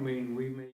mean, we may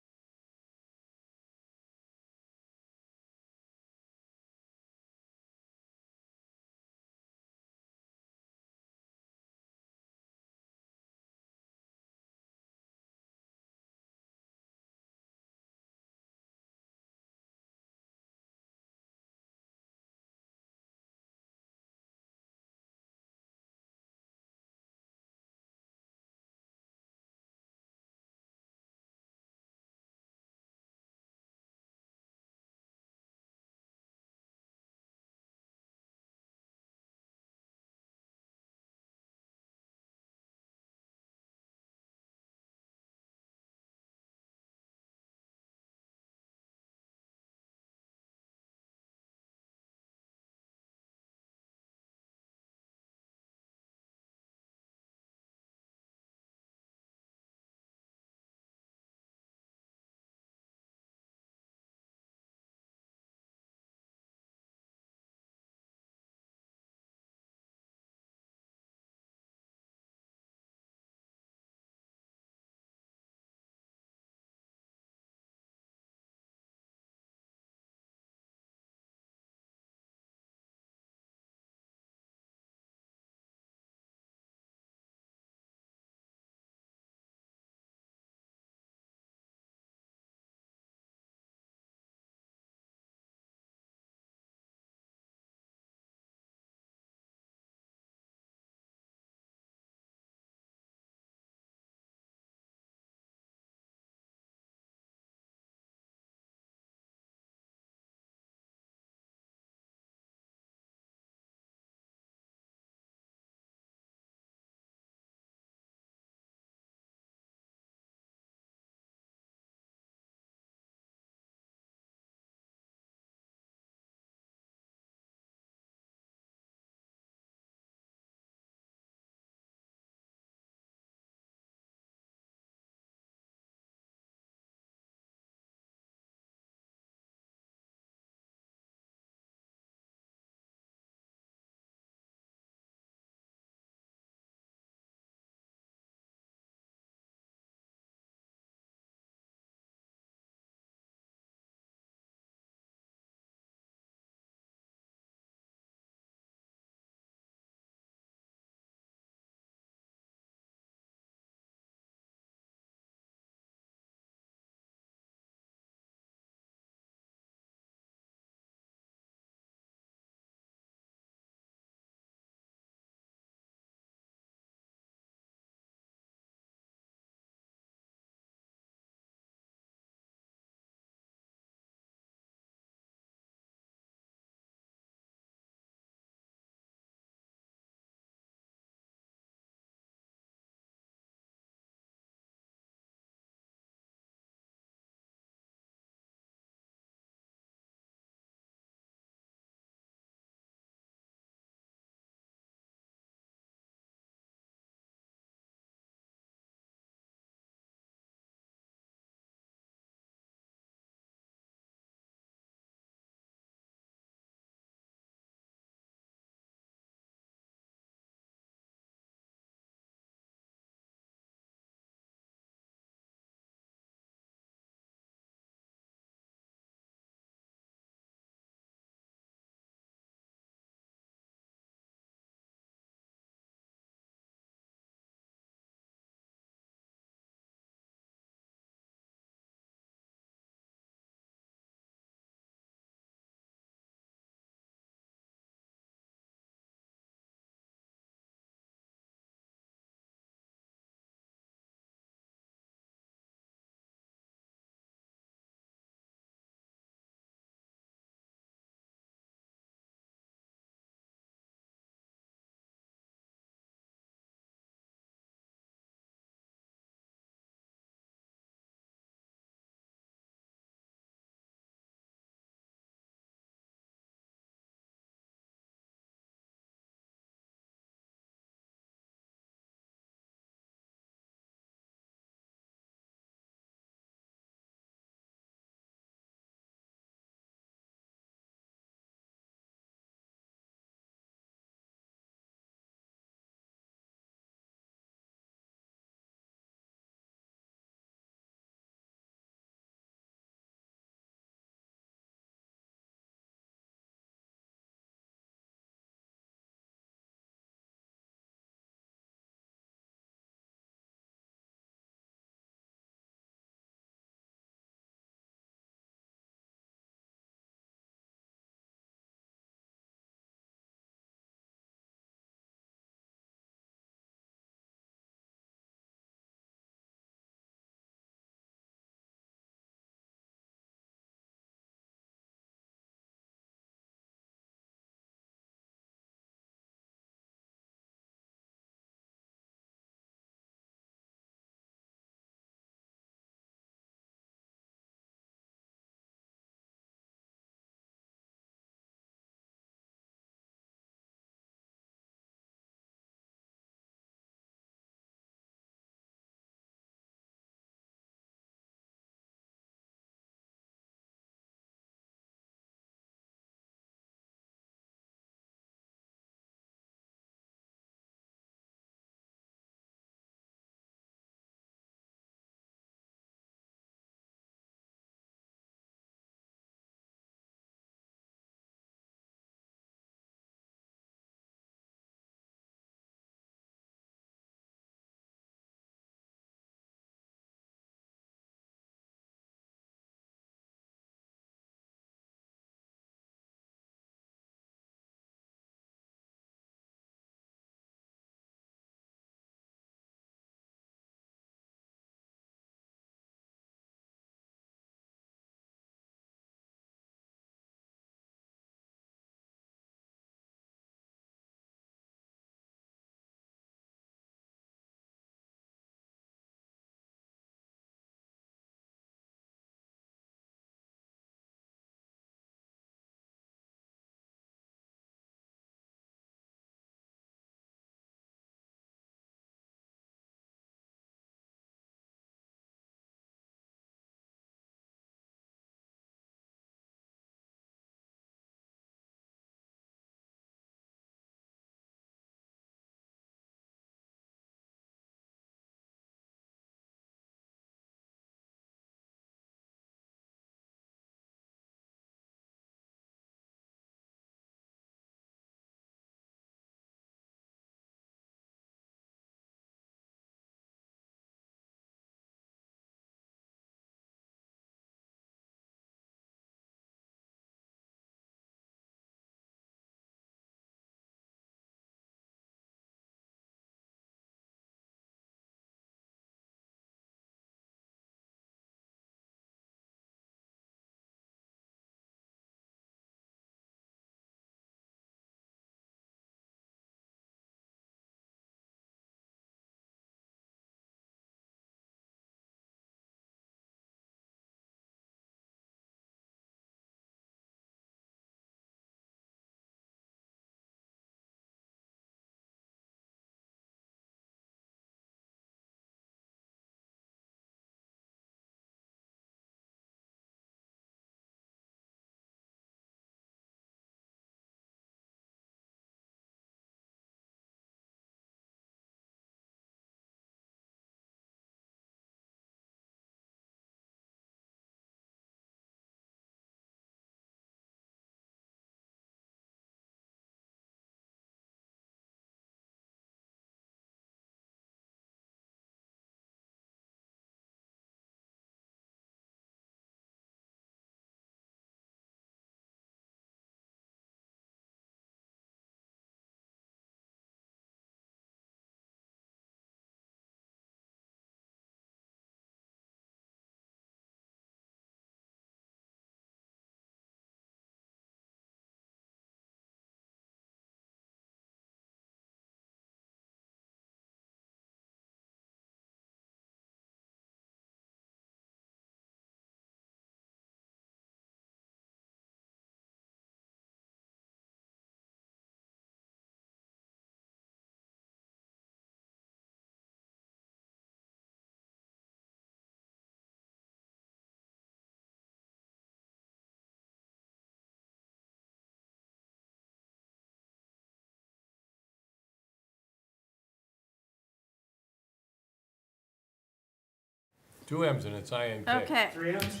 Two M's and it's INK. Okay, 3 M's?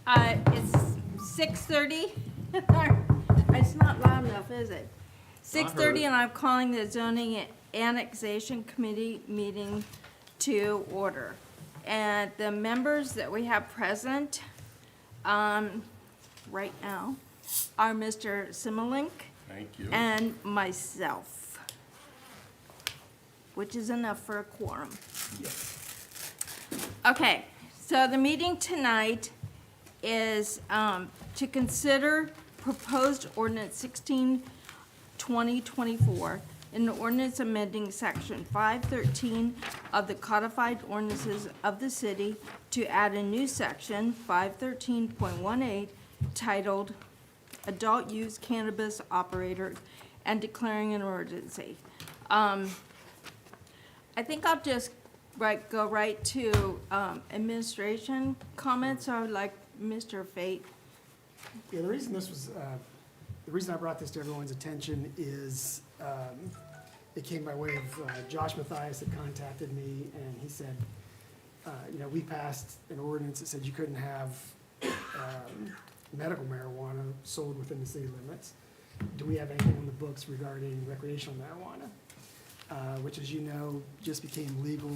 it's 6:30. It's not loud enough, is it? 6:30, and I'm calling the zoning annexation committee meeting to order. And the members that we have present, right now are Mr. Simmelink Thank you. and myself, which is enough for a quorum. Okay, so the meeting tonight is to consider proposed ordinance 16/2024, an ordinance amending section 513 of the codified ordinances of the city to add a new section, 513.18, titled Adult Use Cannabis Operator and declaring an emergency. I think I'll just go right to administration comments. I would like Mr. Fate. Yeah, the reason this was, the reason I brought this to everyone's attention is, it came by way of, Josh Mathias had contacted me and he said, we passed an ordinance that said you couldn't have, medical marijuana sold within the city limits. Do we have anything on the books regarding recreational marijuana? Which, as you know, just became legal,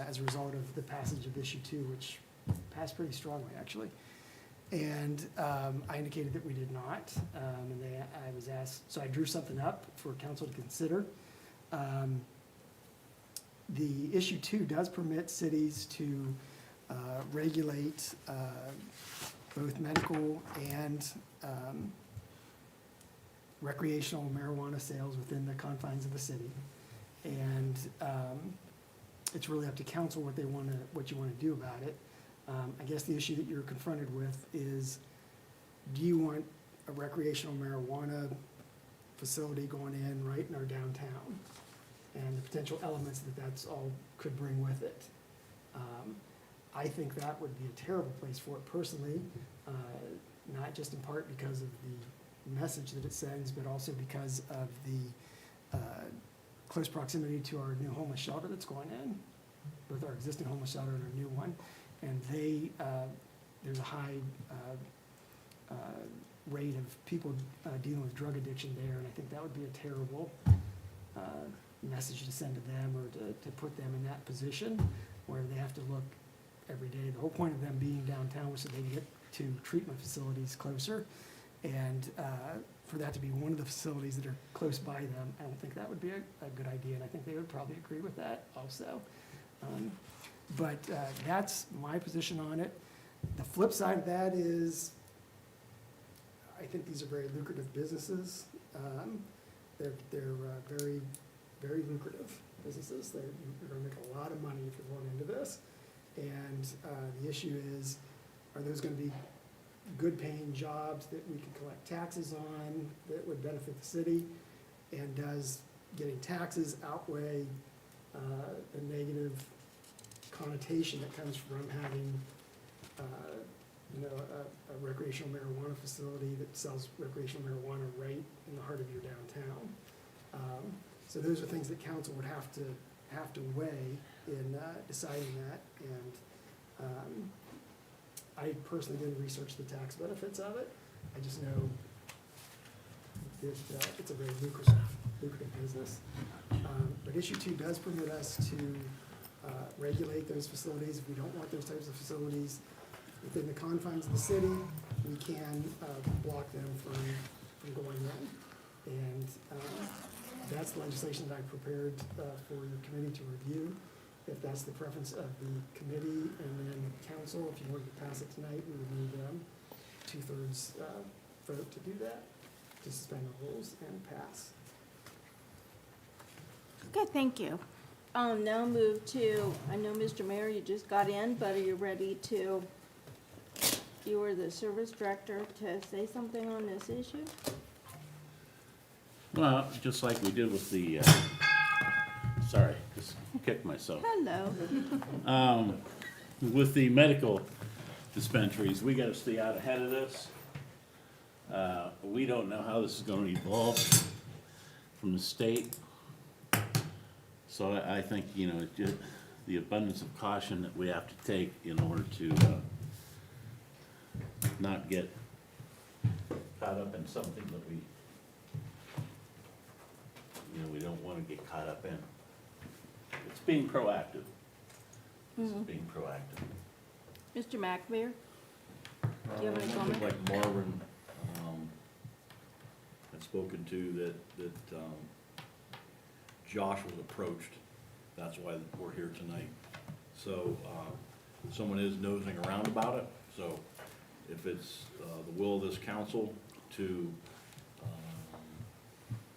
as a result of the passage of issue 2, which passed pretty strongly, actually. And I indicated that we did not, and I was asked, so I drew something up for council to consider. The issue 2 does permit cities to regulate both medical and recreational marijuana sales within the confines of the city. And it's really up to council what you want to do about it. I guess the issue that you're confronted with is, do you want a recreational marijuana facility going in right in our downtown? And the potential elements that's all could bring with it. I think that would be a terrible place for it personally, not just in part because of the message that it sends, but also because of the close proximity to our new homeless shelter that's going in, both our existing homeless shelter and our new one. And there's a high rate of people dealing with drug addiction there, and I think that would be a terrible message to send to them, or to put them in that position where they have to look every day. The whole point of them being downtown was so they can get to treatment facilities closer, and for that to be one of the facilities that are close by them, I don't think that would be a good idea, and I think they would probably agree with that also. But that's my position on it. The flip side of that is, I think these are very lucrative businesses. They're very, very lucrative businesses. You're going to make a lot of money if you're going into this. And the issue is, are those going to be good paying jobs that we can collect taxes on that would benefit the city? And does getting taxes outweigh the negative connotation that comes from having a recreational marijuana facility that sells recreational marijuana right in the heart of your downtown? So those are things that council would have to weigh in deciding that. And I personally didn't research the tax benefits of it. I just know that it's a very lucrative business. But issue 2 does permit us to regulate those facilities. If we don't want those types of facilities within the confines of the city, we can block them from going in. And that's the legislation that I prepared for your committee to review. If that's the preference of the committee and then council, if you wanted to pass it tonight, we would need 2/3 vote to do that, to suspend the rules and pass. Okay, thank you. Now move to, I know Mr. Mayor, you just got in, but are you ready to, you were the service director, to say something on this issue? Well, just like we did with the, sorry, just kicked myself. Hello. With the medical dispensaries, we gotta stay out ahead of this. We don't know how this is gonna evolve from the state. So I think, the abundance of caution that we have to take in order to not get caught up in something that we don't want to get caught up in. It's being proactive. It's being proactive. Mr. McAbeer? Do you have any comment? Like Marvin had spoken to, that Josh was approached. That's why we're here tonight. So someone is nosing around about it. So if it's the will of this council to,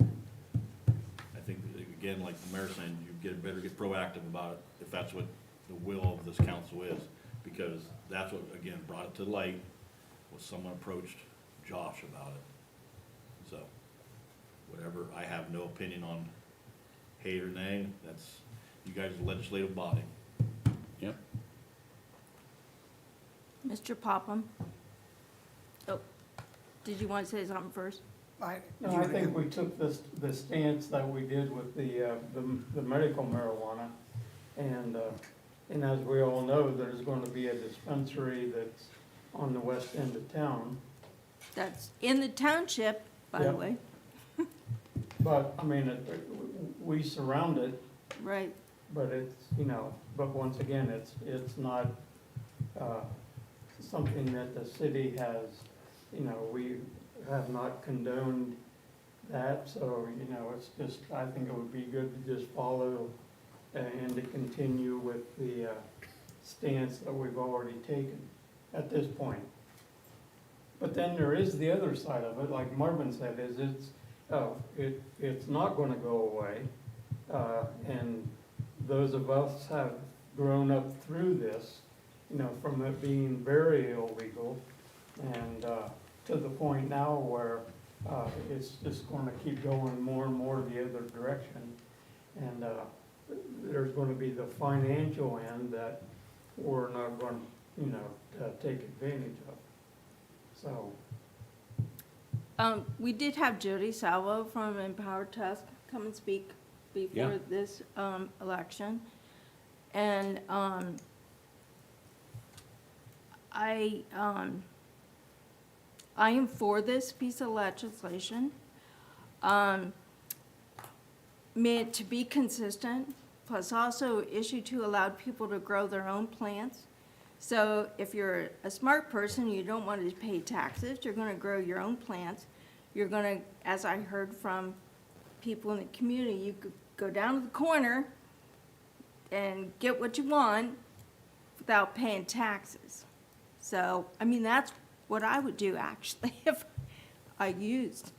I think, again, like the mayor's saying, better get proactive about it if that's what the will of this council is. Because that's what, again, brought it to light, was someone approached Josh about it. So, whatever, I have no opinion on hate or nay, that's, you guys are the legislative body. Yep. Mr. Popham? Oh, did you want to say something first? No, I think we took the stance that we did with the medical marijuana. And as we all know, there's going to be a dispensary that's on the west end of town. That's in the township, by the Yep. way. But, I mean, we surround it, Right. but it's, but once again, it's not something that the city has, we have not condoned that. So, it's just, I think it would be good to just follow and to continue with the stance that we've already taken at this point. But then there is the other side of it, like Marvin said, is it's not gonna go away. And those of us have grown up through this, from it being very illegal and to the point now where it's just gonna keep going more and more the other direction. And there's gonna be the financial end that we're not going, to take advantage of. So, We did have Jody Salvo from Empower Tusk come and speak Yeah. before this election. And I am for this piece of legislation. Meant to be consistent, plus also issue to allow people to grow their own plants. So if you're a smart person, you don't want to pay taxes, you're gonna grow your own plants. You're gonna, as I heard from people in the community, you could go down to the corner and get what you want without paying taxes. So, I mean, that's what I would do actually if I used,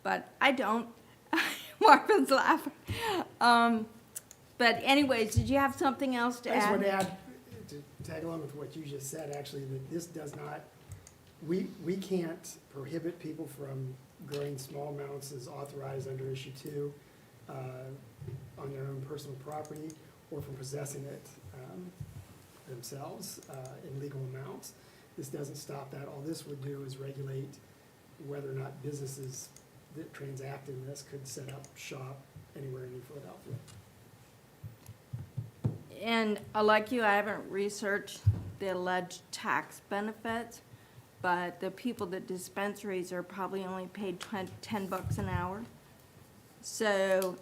but I don't. Marvin's laughing. But anyways, did you have something else to I just add? want to add, to tag along with what you just said, actually, that this does not, we can't prohibit people from growing small amounts as authorized under issue 2 on their own personal property, or from possessing it themselves in legal amounts. This doesn't stop that. All this would do is regulate whether or not businesses that transact in this could set up shop anywhere in Philadelphia. And like you, I haven't researched the alleged tax benefits, but the people that dispensaries are probably only paid $10 an hour. So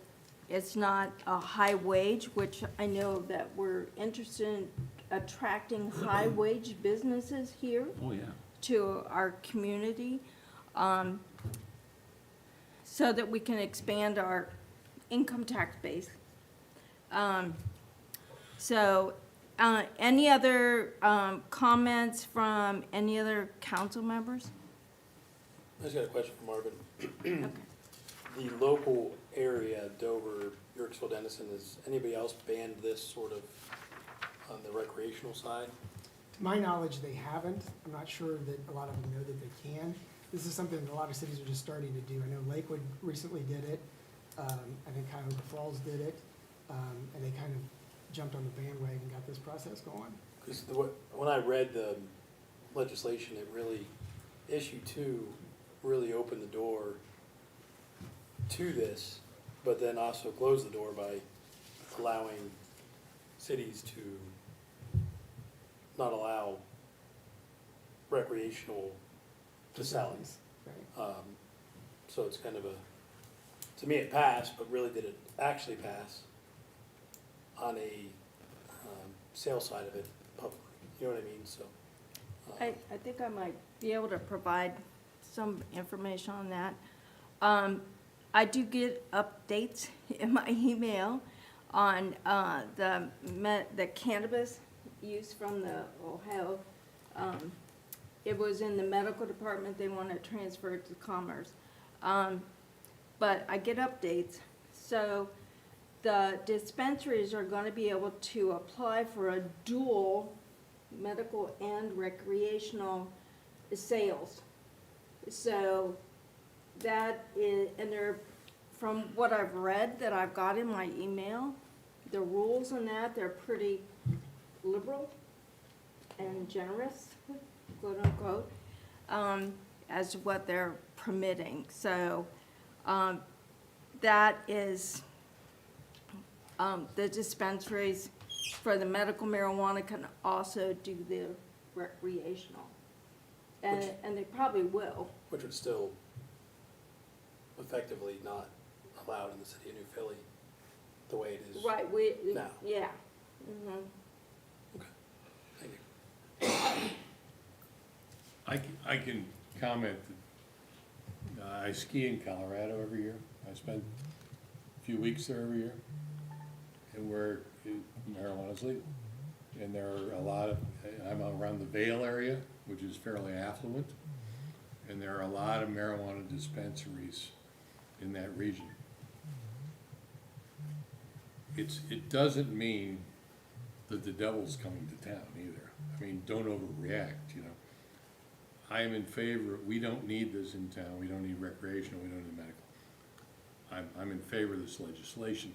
it's not a high wage, which I know that we're interested in attracting high wage businesses here Oh, yeah. to our community, so that we can expand our income tax base. Any other comments from any other council members? I just got a question for Marvin. Okay. The local area, Dover, Yorksville, Dennison, has anybody else banned this sort of on the recreational side? To my knowledge, they haven't. I'm not sure that a lot of them know that they can. This is something that a lot of cities are just starting to do. I know Lakewood recently did it. I think Cuyahoga Falls did it. And they kind of jumped on the bandwagon and got this process going. Because when I read the legislation, it really, issue 2 really opened the door to this, but then also closed the door by allowing cities to not allow recreational facilities. Right. So it's kind of a, to me it passed, but really did it actually pass on a sales side of it publicly? You know what I mean? So. I think I might be able to provide some information on that. I do get updates in my email on the cannabis use from the Ohio. It was in the medical department, they want to transfer it to commerce. But I get updates, so the dispensaries are going to be able to apply for a dual medical and recreational sales. So that is, and they're, from what I've read that I've got in my email, the rules on that, they're pretty liberal and generous, quote unquote, as to what they're permitting. So that is, the dispensaries for the medical marijuana can also do the recreational. And they probably will. Which would still effectively not allowed in the city of New Philly, the way it is. Right, now. yeah. Mhm. Thank you. I can comment that I ski in Colorado every year. I spend a few weeks there every year, and where marijuana is legal. And there are a lot of, I'm around the Vail area, which is fairly affluent, and there are a lot of marijuana dispensaries in that region. It doesn't mean that the devil's coming to town either. I mean, don't overreact, you know. I am in favor, we don't need this in town, we don't need recreational, we don't need medical. I'm in favor of this legislation,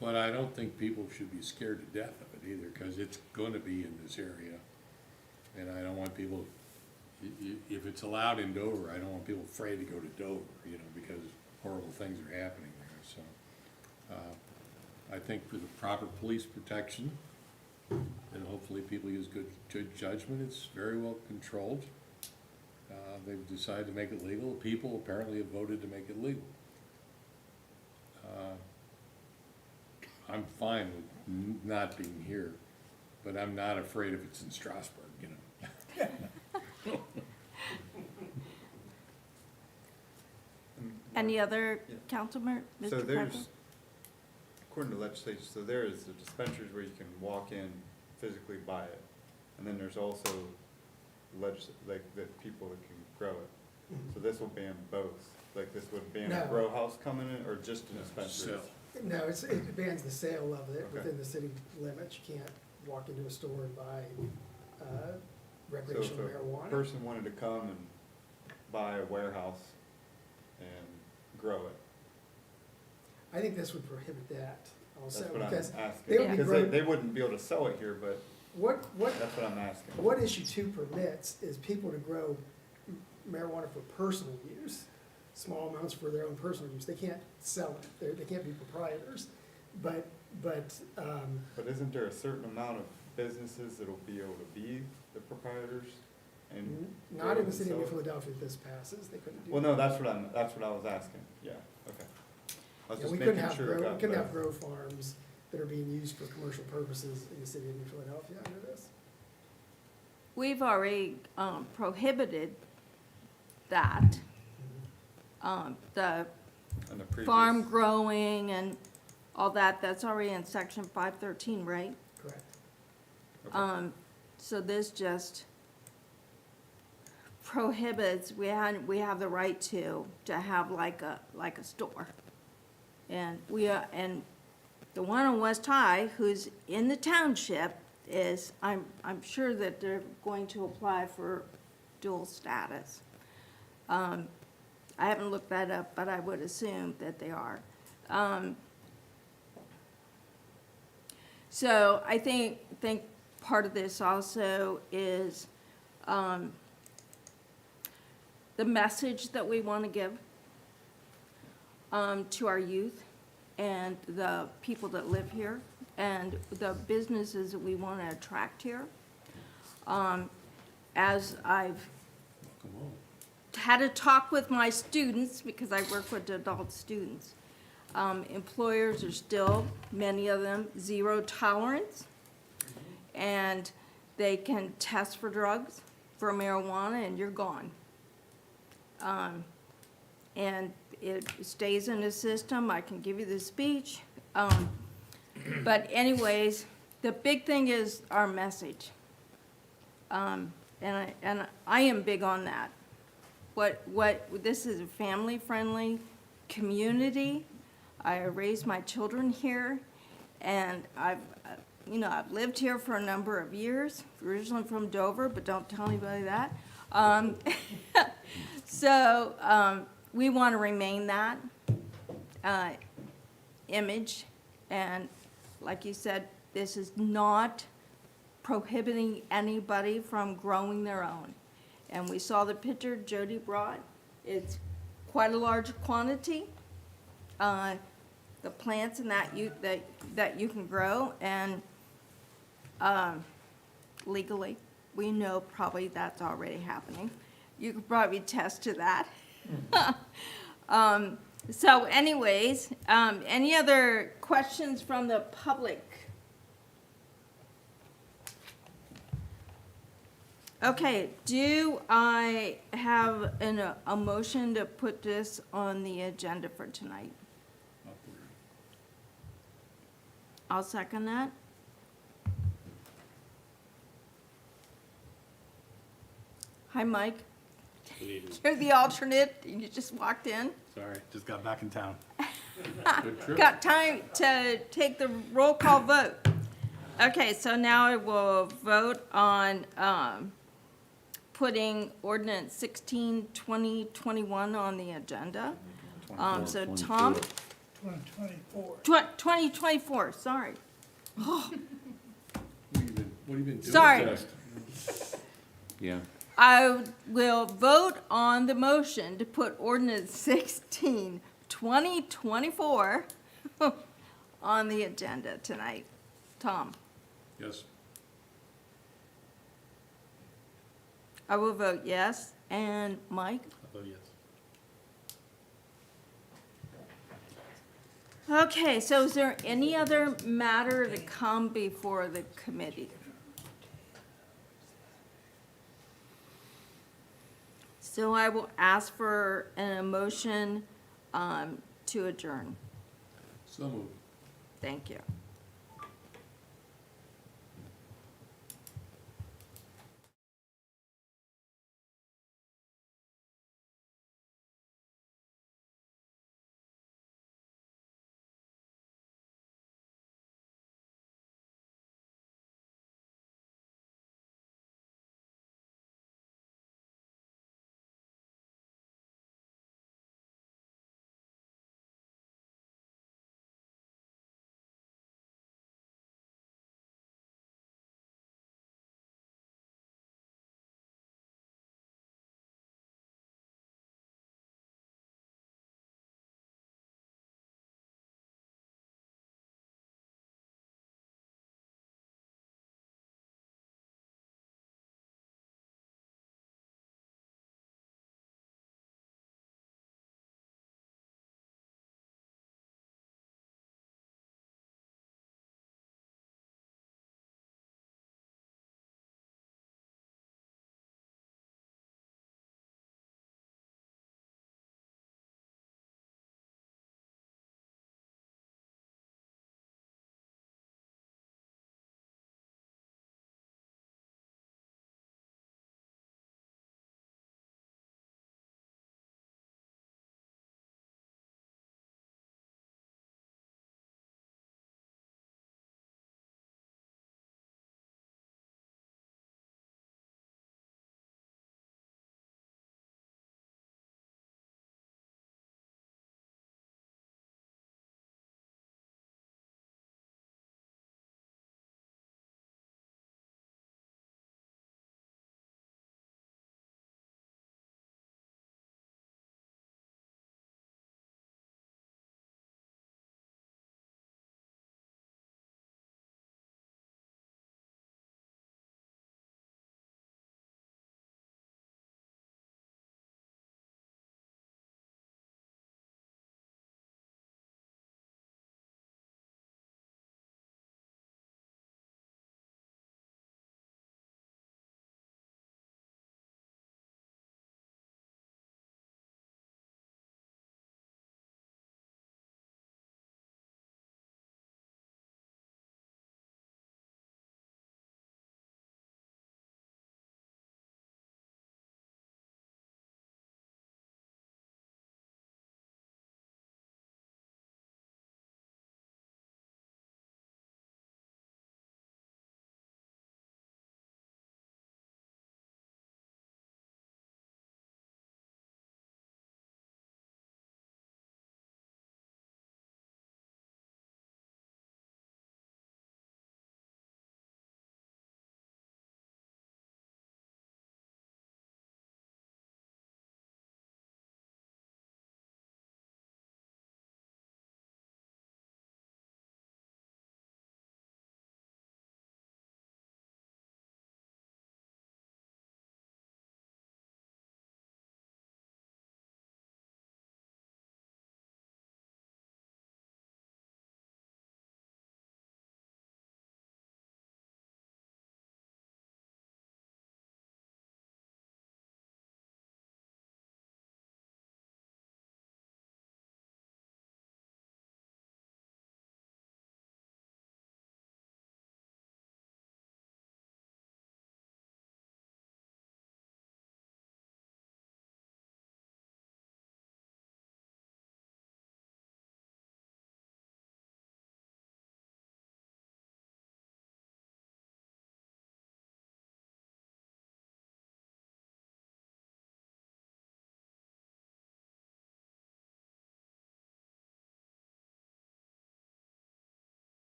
but I don't think people should be scared to death of it either, because it's gonna be in this area. And I don't want people, if it's allowed in Dover, I don't want people afraid to go to Dover, you know, because horrible things are happening there, so. I think for the proper police protection, and hopefully people use good judgment, it's very well controlled. They've decided to make it legal. People apparently have voted to make it legal. I'm fine with not being here, but I'm not afraid if it's in Strasbourg, you know. Any other Yeah. council member, So Mr. there's, Pepper? according to legislation, so there is the dispensaries where you can walk in, physically buy it. And then there's also like the people that can grow it. So this will ban both, like this would ban a No. grow house coming in, or just a dispensary? No, it bans the sale of it Okay. within the city limits. You can't walk into a store and buy So recreational if a marijuana. person wanted to come and buy a warehouse and grow it, I think this would prohibit that also, that's what I'm because asking. they would be Because grow- they wouldn't be able to sell it here, but what that's what I'm asking. What issue two permits is people to grow marijuana for personal use, small amounts for their own personal use. They can't sell it, they can't be proprietors. But, But isn't there a certain amount of businesses that'll be able to be the proprietors? And not in grow the city of and New sell it? Philadelphia if this passes, they couldn't do that. Well, no, that's what I was asking, yeah, okay. I was Yeah, just we couldn't making have sure it grow, we got couldn't have both. grow farms that are being used for commercial purposes in the city of New Philadelphia under this. We've already prohibited that, the On the previous. farm growing and all that, that's already in section 513, right? Correct. Okay. So this just prohibits, we have the right to have like a store. And and the one on West High, who's in the township, is, I'm sure that they're going to apply for dual status. I haven't looked that up, but I would assume that they are. So I think part of this also is the message that we want to give to our youth and the people that live here, and the businesses that we want to attract here. As I've Come on. had a talk with my students, because I work with adult students, employers are still, many of them, zero tolerance, and they can test for drugs, for marijuana, and you're gone. And it stays in the system. I can give you the speech. But anyways, the big thing is our message. And I am big on that. This is a family-friendly community. I raised my children here, and I've lived here for a number of years, originally from Dover, but don't tell anybody that. So, we want to remain that image, and like you said, this is not prohibiting anybody from growing their own. And we saw the picture Jody brought. It's quite a large quantity. The plants and that you can grow, and legally, we know probably that's already happening. You could probably attest to that. So anyways, any other questions from the public? Okay, do I have a motion to put this on the agenda for tonight? Upward. I'll second that. Hi, Mike. Good evening. You're the alternate. You just walked in. Sorry, just got back in town. Good trip. Got time to take the roll call vote. Okay, so now I will vote on putting ordinance 16/2021 on the agenda. So Tom? 2024, sorry. What have you been doing? Sorry. Yeah. I will vote on the motion to put ordinance 16/2024 on the agenda tonight. Tom? Yes. I will vote yes. And Mike? Oh, yes. Okay, so is there any other matter to come before the committee? So I will ask for a motion to adjourn. So moved. Thank you.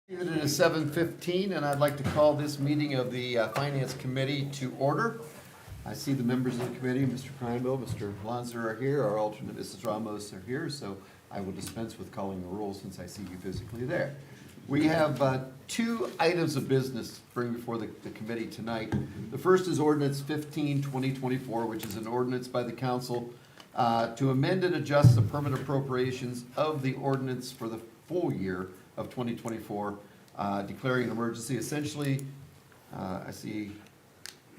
It is 7:15, and I'd like to call this meeting of the Finance Committee to order. I see the members of the committee, Mr. Kreinbill, Mr. Lanzer are here, our alternate Mrs. Ramos are here, so I will dispense with calling the roll since I see you physically there. We have two items of business to bring before the committee tonight. The first is ordinance 15, 2024, which is an ordinance by the council to amend and adjust the permanent appropriations of the ordinance for the full year of 2024, declaring an emergency. Essentially, I see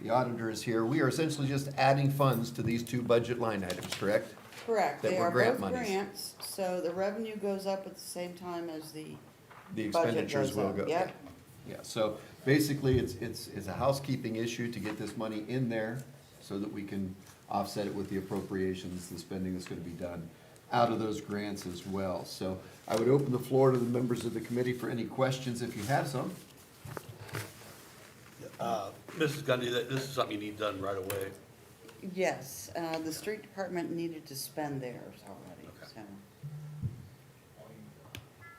the auditor is here. We are essentially just adding funds to these two budget line items, correct? Correct, That they were are grant both monies. grants, so the revenue goes up at the same time as the The budget expenditures goes will up, go. yep. Yeah, so basically, it's a housekeeping issue to get this money in there so that we can offset it with the appropriations, the spending that's gonna be done out of those grants as well. So I would open the floor to the members of the committee for any questions if you have some. Mrs. Gundy, this is something you need done right away. Yes, the street department needed to spend theirs already, so.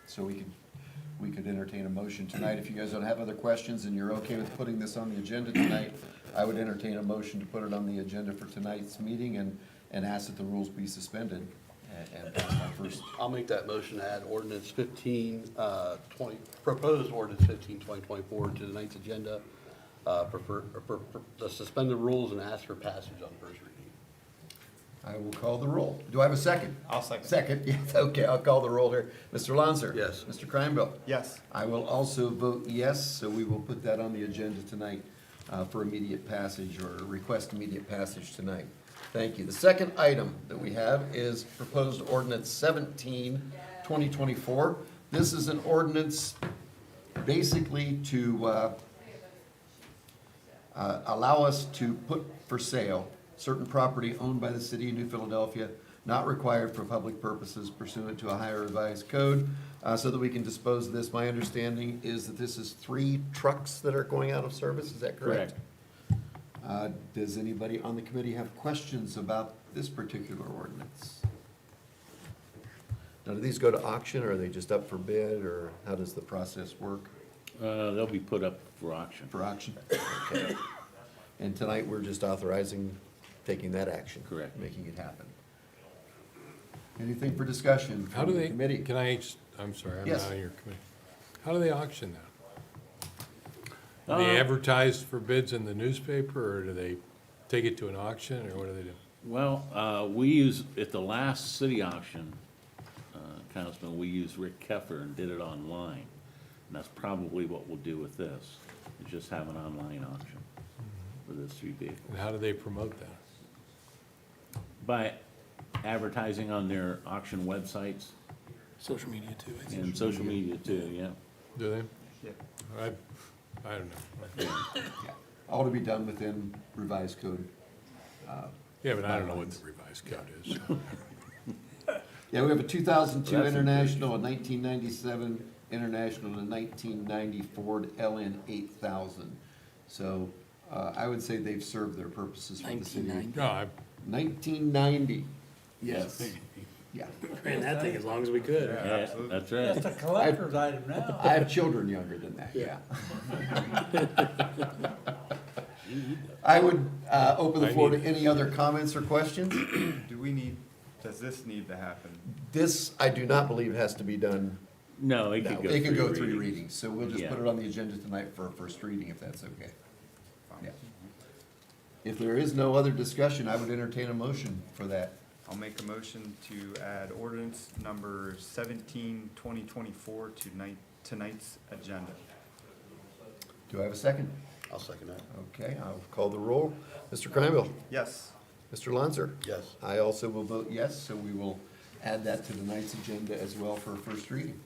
So we could entertain a motion tonight. If you guys don't have other questions and you're okay with putting this on the agenda tonight, I would entertain a motion to put it on the agenda for tonight's meeting and ask that the rules be suspended. And pass on first. I'll make that motion to add ordinance 15, 20, proposed ordinance 15, 2024 to tonight's agenda. To suspend the rules and ask for passage on first reading. I will call the roll. Do I have a second? I'll second. Second, yes, okay, I'll call the roll here. Mr. Lanzer? Yes. Mr. Kreinbill? Yes. I will also vote yes, so we will put that on the agenda tonight for immediate passage or request immediate passage tonight. Thank you. The second item that we have is proposed ordinance 17, 2024. This is an ordinance basically to allow us to put for sale certain property owned by the city of New Philadelphia, not required for public purposes pursuant to a higher revised code, so that we can dispose of this. My understanding is that this is 3 trucks that are going out of service, is that correct? Does anybody on the committee have questions about this particular ordinance? Now, do these go to auction, or are they just up for bid, or how does the process work They'll be put up for auction. for auction? Okay. And tonight, we're just authorizing taking that action. Correct. Making it happen. Anything for discussion How from do the they, committee? can I, I'm sorry, I'm Yes. not on your committee. How do they auction that? Do they Uh, advertise for bids in the newspaper, or do they take it to an auction, or what do they do? Well, we use, at the last city auction, Councilman, we used Rick Keffer and did it online. And that's probably what we'll do with this, is just have an online auction for this 3 vehicles. And how do they promote that? By advertising on their auction websites Social media too, I think. and social media too, yeah. Do they? Yeah. I don't know. Yeah. All to be done within revised code. Yeah, but I don't know what the revised code is. so. Yeah, we have a 2002 Well, that's International, a 1997 International, and a 1990 Ford LN 8000. So I would say they've served their purposes for the city. 1990. No, I, 1990, yes. Yeah. Ran that thing as long as we could. Yeah, that's right. It's a collector's item now. I have children younger than that, yeah. I would open the floor to any other comments or questions. Does this need to happen? This, I do not believe has to be done. No, it now. could go It can go 3 3 readings. readings, so we'll just Yeah. put it on the agenda tonight for a first reading, if that's okay. Fine. Yeah. If there is no other discussion, I would entertain a motion for that. I'll make a motion to add ordinance number 17, 2024 to tonight's agenda. Do I have a second? I'll second that. Okay, I'll call the roll. Mr. Kreinbill? Yes. Mr. Lanzer? Yes. I also will vote yes, so we will add that to tonight's agenda as well for a first reading.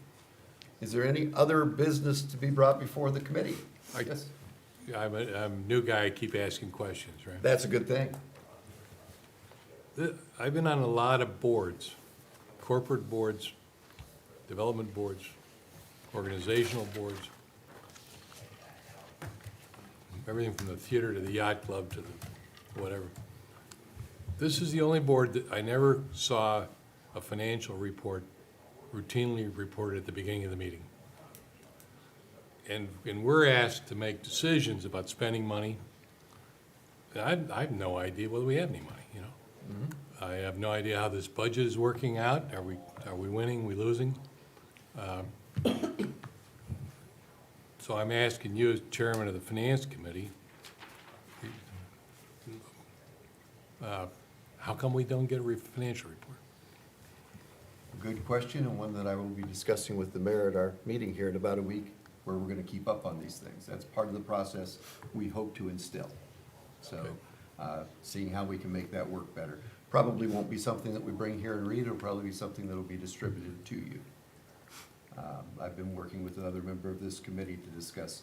Is there any other business to be brought before the committee? I- Yes, I'm a new guy, I keep asking questions, right? that's a good thing. I've been on a lot of boards, corporate boards, development boards, organizational boards. Everything from the theater to the yacht club to the whatever. This is the only board that I never saw a financial report routinely reported at the beginning of the meeting. and we're asked to make decisions about spending money. I have no idea whether we have any money, you know? I have no idea how this budget is working out. Are we winning, we losing? So I'm asking you as chairman of the finance committee, how come we don't get a financial report? Good question, and one that I will be discussing with the mayor at our meeting here in about a week, where we're gonna keep up on these things. That's part of the process we hope to instill. So, seeing how we can make that work better. Probably won't be something that we bring here and read, it'll probably be something that'll be distributed to you. I've been working with another member of this committee to discuss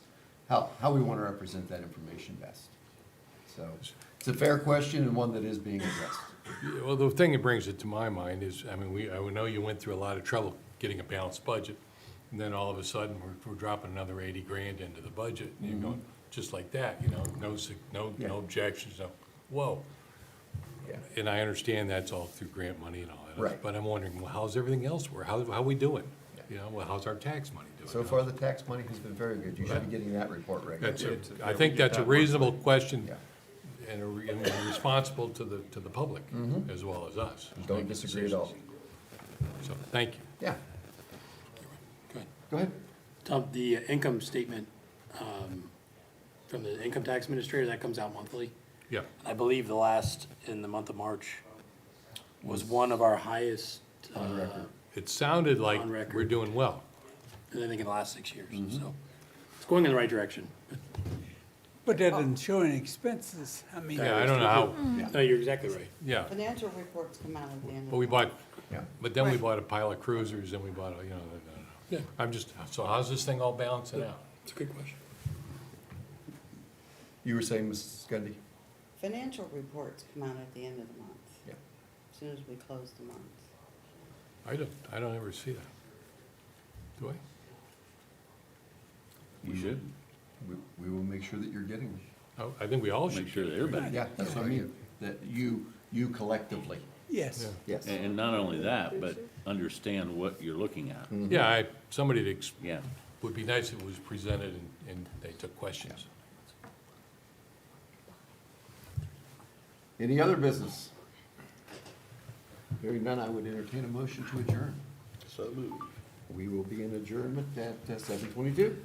how we wanna represent that information best. So, it's a fair question and one that is being addressed. Yeah, well, the thing that brings it to my mind is, I mean, I know you went through a lot of trouble getting a balanced budget, and then all of a sudden, we're dropping another 80 grand into the budget, and you're going, just like that, you know, Yeah. no objections, no, whoa. Yeah. And I understand that's all through grant money and all that. Right. But I'm wondering, well, how's everything else work? How we doing? You know, well, how's our tax money doing? So far, the tax money has been very good. You should be getting that report regularly. That's I think that's a reasonable question Yeah. and responsible to the public as well as us. Don't Making disagree at all. decisions. So, thank you. Yeah, Good. go ahead. Tom, the income statement, from the income tax administrator, that comes out monthly. Yeah, I believe the last, in the month of March, was one of our highest, On record. it sounded like On record. we're doing well. I think in the last 6 years, so. It's going in the right direction. But that doesn't show any expenses. I mean, Yeah, I don't know how, No, you're exactly right. yeah. Financial reports come out at the end of But we the month. bought, Yeah. but then we Right. bought a pile of cruisers, and we bought, you know, Yeah. I'm just, so how's this thing all balancing out? It's a good question. You were saying, Mrs. Gundy? Financial reports come out at the end of the month, Yeah. as soon as we close the month. I don't ever see that. Do I? You should. We will make sure that you're getting them. Oh, I think we all should. Make sure that everybody. Yeah, that's what I mean, that you collectively, yes. Yeah. yes. And not only that, but understand what you're looking at. Yeah, somebody that Yeah. would be nice if it was presented and they took questions. Any other business? Hearing none, I would entertain a motion to adjourn. So moved. We will be in adjournment at 7:22.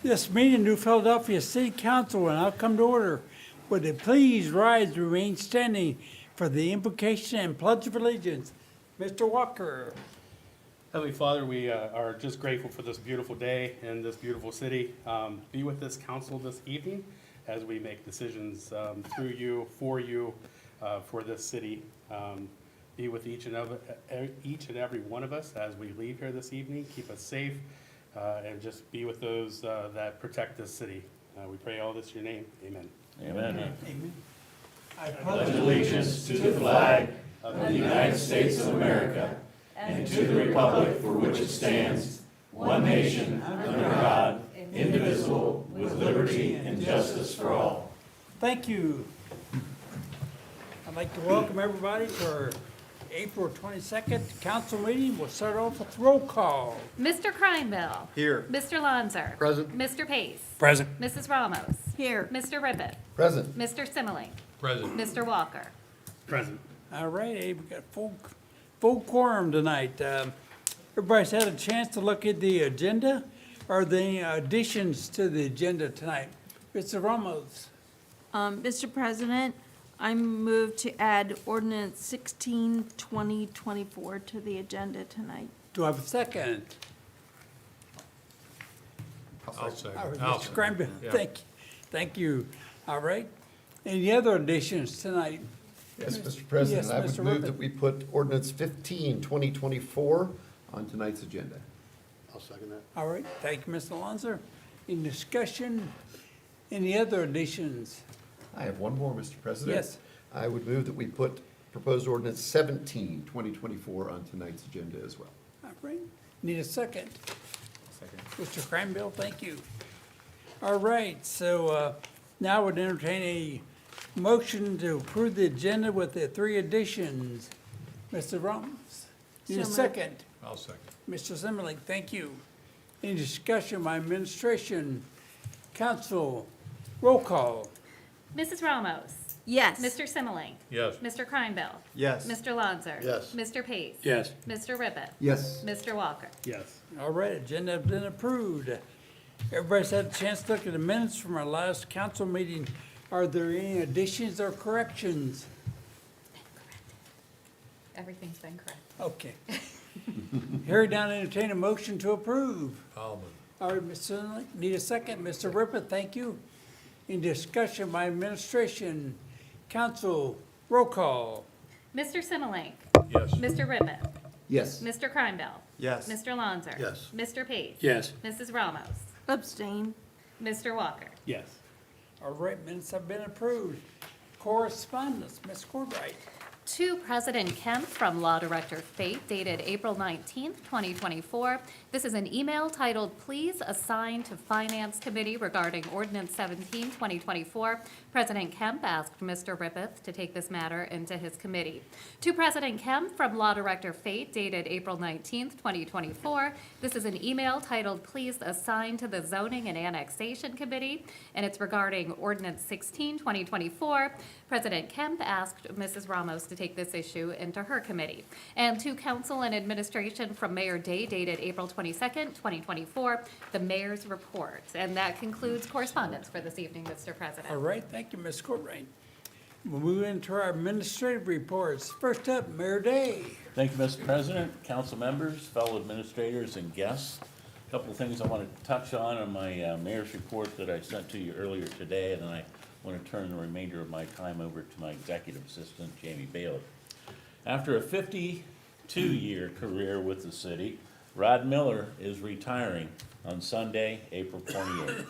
This meeting, New Philadelphia City Council will now come to order. Would it please rise and remain standing for the invocation and pledge of allegiance? Mr. Walker. Heavenly Father, we are just grateful for this beautiful day and this beautiful city. Be with this council this evening as we make decisions through you, for this city. Be with each and every one of us as we leave here this evening. Keep us safe and just be with those that protect this city. We pray all this in your name. Amen. Amen. Amen. I Pledge allegiance to the flag of the United States of America and to the republic for which it stands, one nation, under God, indivisible, with liberty and justice for all. Thank you. I'd like to welcome everybody to our April 22nd council meeting. We'll start off with roll call. Mr. Kreinbill. Here. Mr. Lanzer. Present. Mr. Pace. Present. Mrs. Ramos. Here. Mr. Ribbit. Present. Mr. Simmelink. Present. Mr. Walker. Present. All right, Abe, we got full quorum tonight. Everybody's had a chance to look at the agenda. Are there any additions to the agenda tonight? Mr. Ramos. Mr. President, I move to add ordinance 16, 2024 to the agenda tonight. Do I have a second? I'll second. All right, I'll Mr. second. Granville, Yeah. thank you. All right. Any other additions tonight? Yes, Mr. President, Yes, I would Mr. move Rippett. that we put ordinance 15, 2024 on tonight's agenda. I'll second that. All right, thank you, Mr. Lanzer. Any discussion? Any other additions? I have one more, Mr. President. Yes. I would move that we put proposed ordinance 17, 2024 on tonight's agenda as well. All right, need a second? Second. Mr. Cranbill, thank you. All right, so now I would entertain a motion to approve the agenda with the three additions. Mr. Ramos, need a So moved. second? I'll second. Mr. Simmerling, thank you. Any discussion by administration, council, roll call? Mrs. Ramos. Yes. Mr. Simmelink. Yes. Mr. Kreinbill. Yes. Mr. Lanzer. Yes. Mr. Pace. Yes. Mr. Ribbit. Yes. Mr. Walker. Yes. All right, agenda has been approved. Everybody's had a chance to look at the minutes from our last council meeting. Are there any additions or corrections? Everything's been correct. Okay. Hearing none, entertain a motion to approve. I'll move. All right, Mr. Sinley, need a second. Mr. Rippett, thank you. In discussion by administration, council, roll call. Mr. Simmelink. Yes. Mr. Ribbit. Yes. Mr. Kreinbill. Yes. Mr. Lanzer. Yes. Mr. Pace. Yes. Mrs. Ramos. Abstain. Mr. Walker. Yes. All right, minutes have been approved. Correspondence, Ms. Corbett. To President Kemp from Law Director Fate dated April 19th, 2024. This is an email titled, "Please assign to Finance Committee regarding Ordinance 17, 2024. President Kemp asked Mr. Rippeth to take this matter into his committee. To President Kemp from Law Director Fate dated April 19th, 2024. This is an email titled, "Please assign to the Zoning and Annexation Committee," and it's regarding Ordinance 16, 2024. President Kemp asked Mrs. Ramos to take this issue into her committee. And to Council and Administration from Mayor Day dated April 22nd, 2024, the mayor's report. And that concludes correspondence for this evening, Mr. President. All right, thank you, Ms. Corbett. We'll move into our administrative reports. First up, Mayor Day. Thank you, Mr. President, council members, fellow administrators, and guests. A Couple of things I want to touch on my mayor's report that I sent to you earlier today, and then I want to turn the remainder of my time over to my executive assistant, Jamie Bailey. After a 52-year career with the city, Rod Miller is retiring on Sunday, April 28th.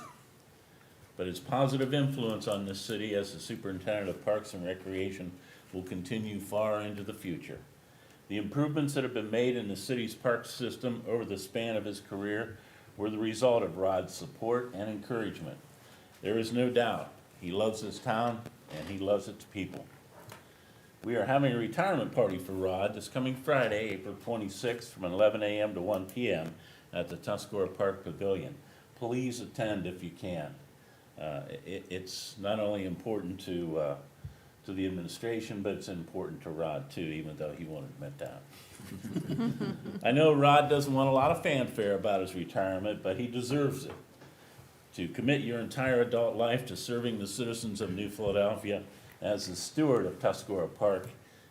But his positive influence on this city as the superintendent of Parks and Recreation will continue far into the future. The improvements that have been made in the city's park system over the span of his career were the result of Rod's support and encouragement. There is no doubt he loves his town and he loves its people. We are having a retirement party for Rod this coming Friday, April 26th from 11 a.m. to 1 p.m. at the Tuscarora Park Pavilion. Please attend if you can. It's not only important to the administration, but it's important to Rod too, even though he won't admit that. I know Rod doesn't want a lot of fanfare about his retirement, but he deserves it. To commit your entire adult life to serving the citizens of New Philadelphia as the steward of Tuscarora Park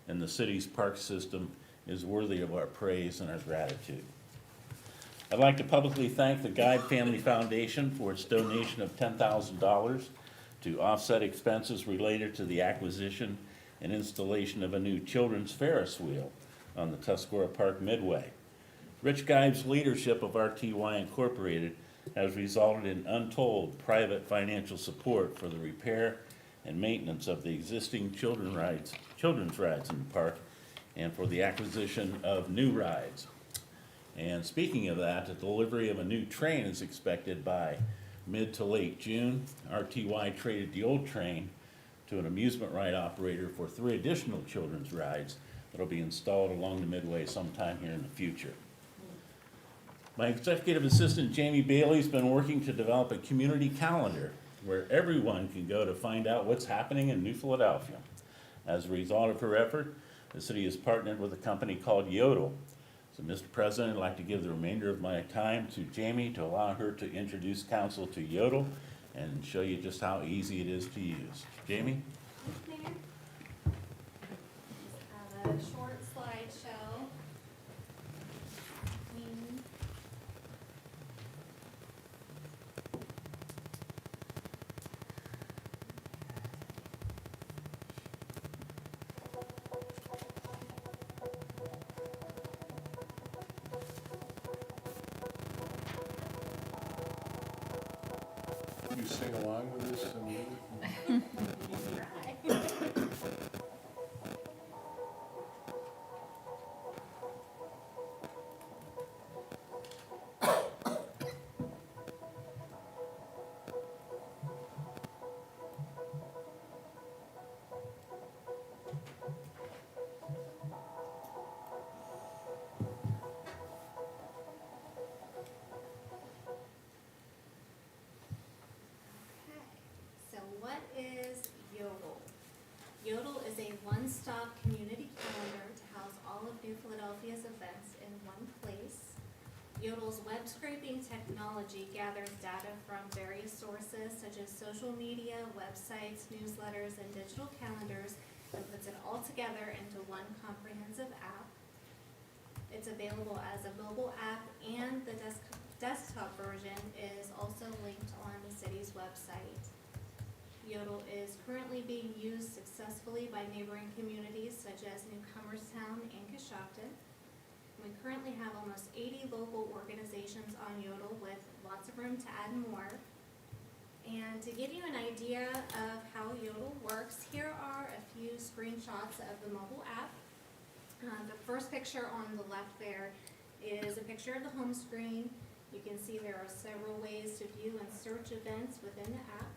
and the city's park system is worthy of our praise and our gratitude. I'd like to publicly thank the Guide Family Foundation for its donation of $10,000 to offset expenses related to the acquisition and installation of a new children's Ferris wheel on the Tuscarora Park Midway. Rich Guide's leadership of RTY Incorporated has resulted in untold private financial support for the repair and maintenance of the existing children's rides in the park and for the acquisition of new rides. And speaking of that, the delivery of a new train is expected by mid to late June. RTY traded the old train to an amusement ride operator for 3 additional children's rides that'll be installed along the Midway sometime here in the future. My executive assistant, Jamie Bailey's been working to develop a community calendar where everyone can go to find out what's happening in New Philadelphia. As a result of her effort, the city has partnered with a company called Yodel. So, Mr. President, I'd like to give the remainder of my time to Jamie to allow her to introduce council to Yodel and show you just how easy it is to use. Jamie? Mayor. Just have a short slideshow. You sing along with this So what is Yodel? Yodel is a one-stop community calendar to house all of New Philadelphia's events in one place. Yodel's web scraping technology gathers data from various sources such as social media, websites, newsletters, and digital calendars and puts it all together into one comprehensive app. It's available as a mobile app, and the desktop version is also linked on the city's website. Yodel is currently being used successfully by neighboring communities such as Newcomerstown and Coshocton. We currently have almost 80 local organizations on Yodel with lots of room to add more. And to give you an idea of how Yodel works, here are a few screenshots of the mobile app. The first picture on the left there is a picture of the home screen. You can see there are several ways to view and search events within the app.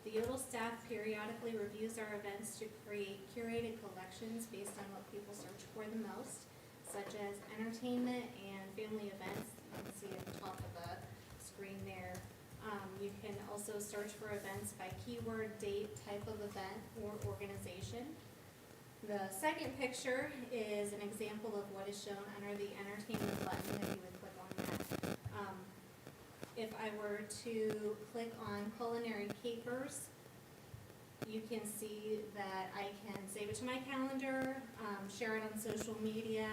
The Yodel staff periodically reviews our events to create curated collections based on what people search for the most, such as entertainment and family events. You can see at the top of the screen there. You can also search for events by keyword, date, type of event, or organization. The second picture is an example of what is shown under the entertainment button if you would click on that. If I were to click on culinary capers, you can see that I can save it to my calendar, share it on social media,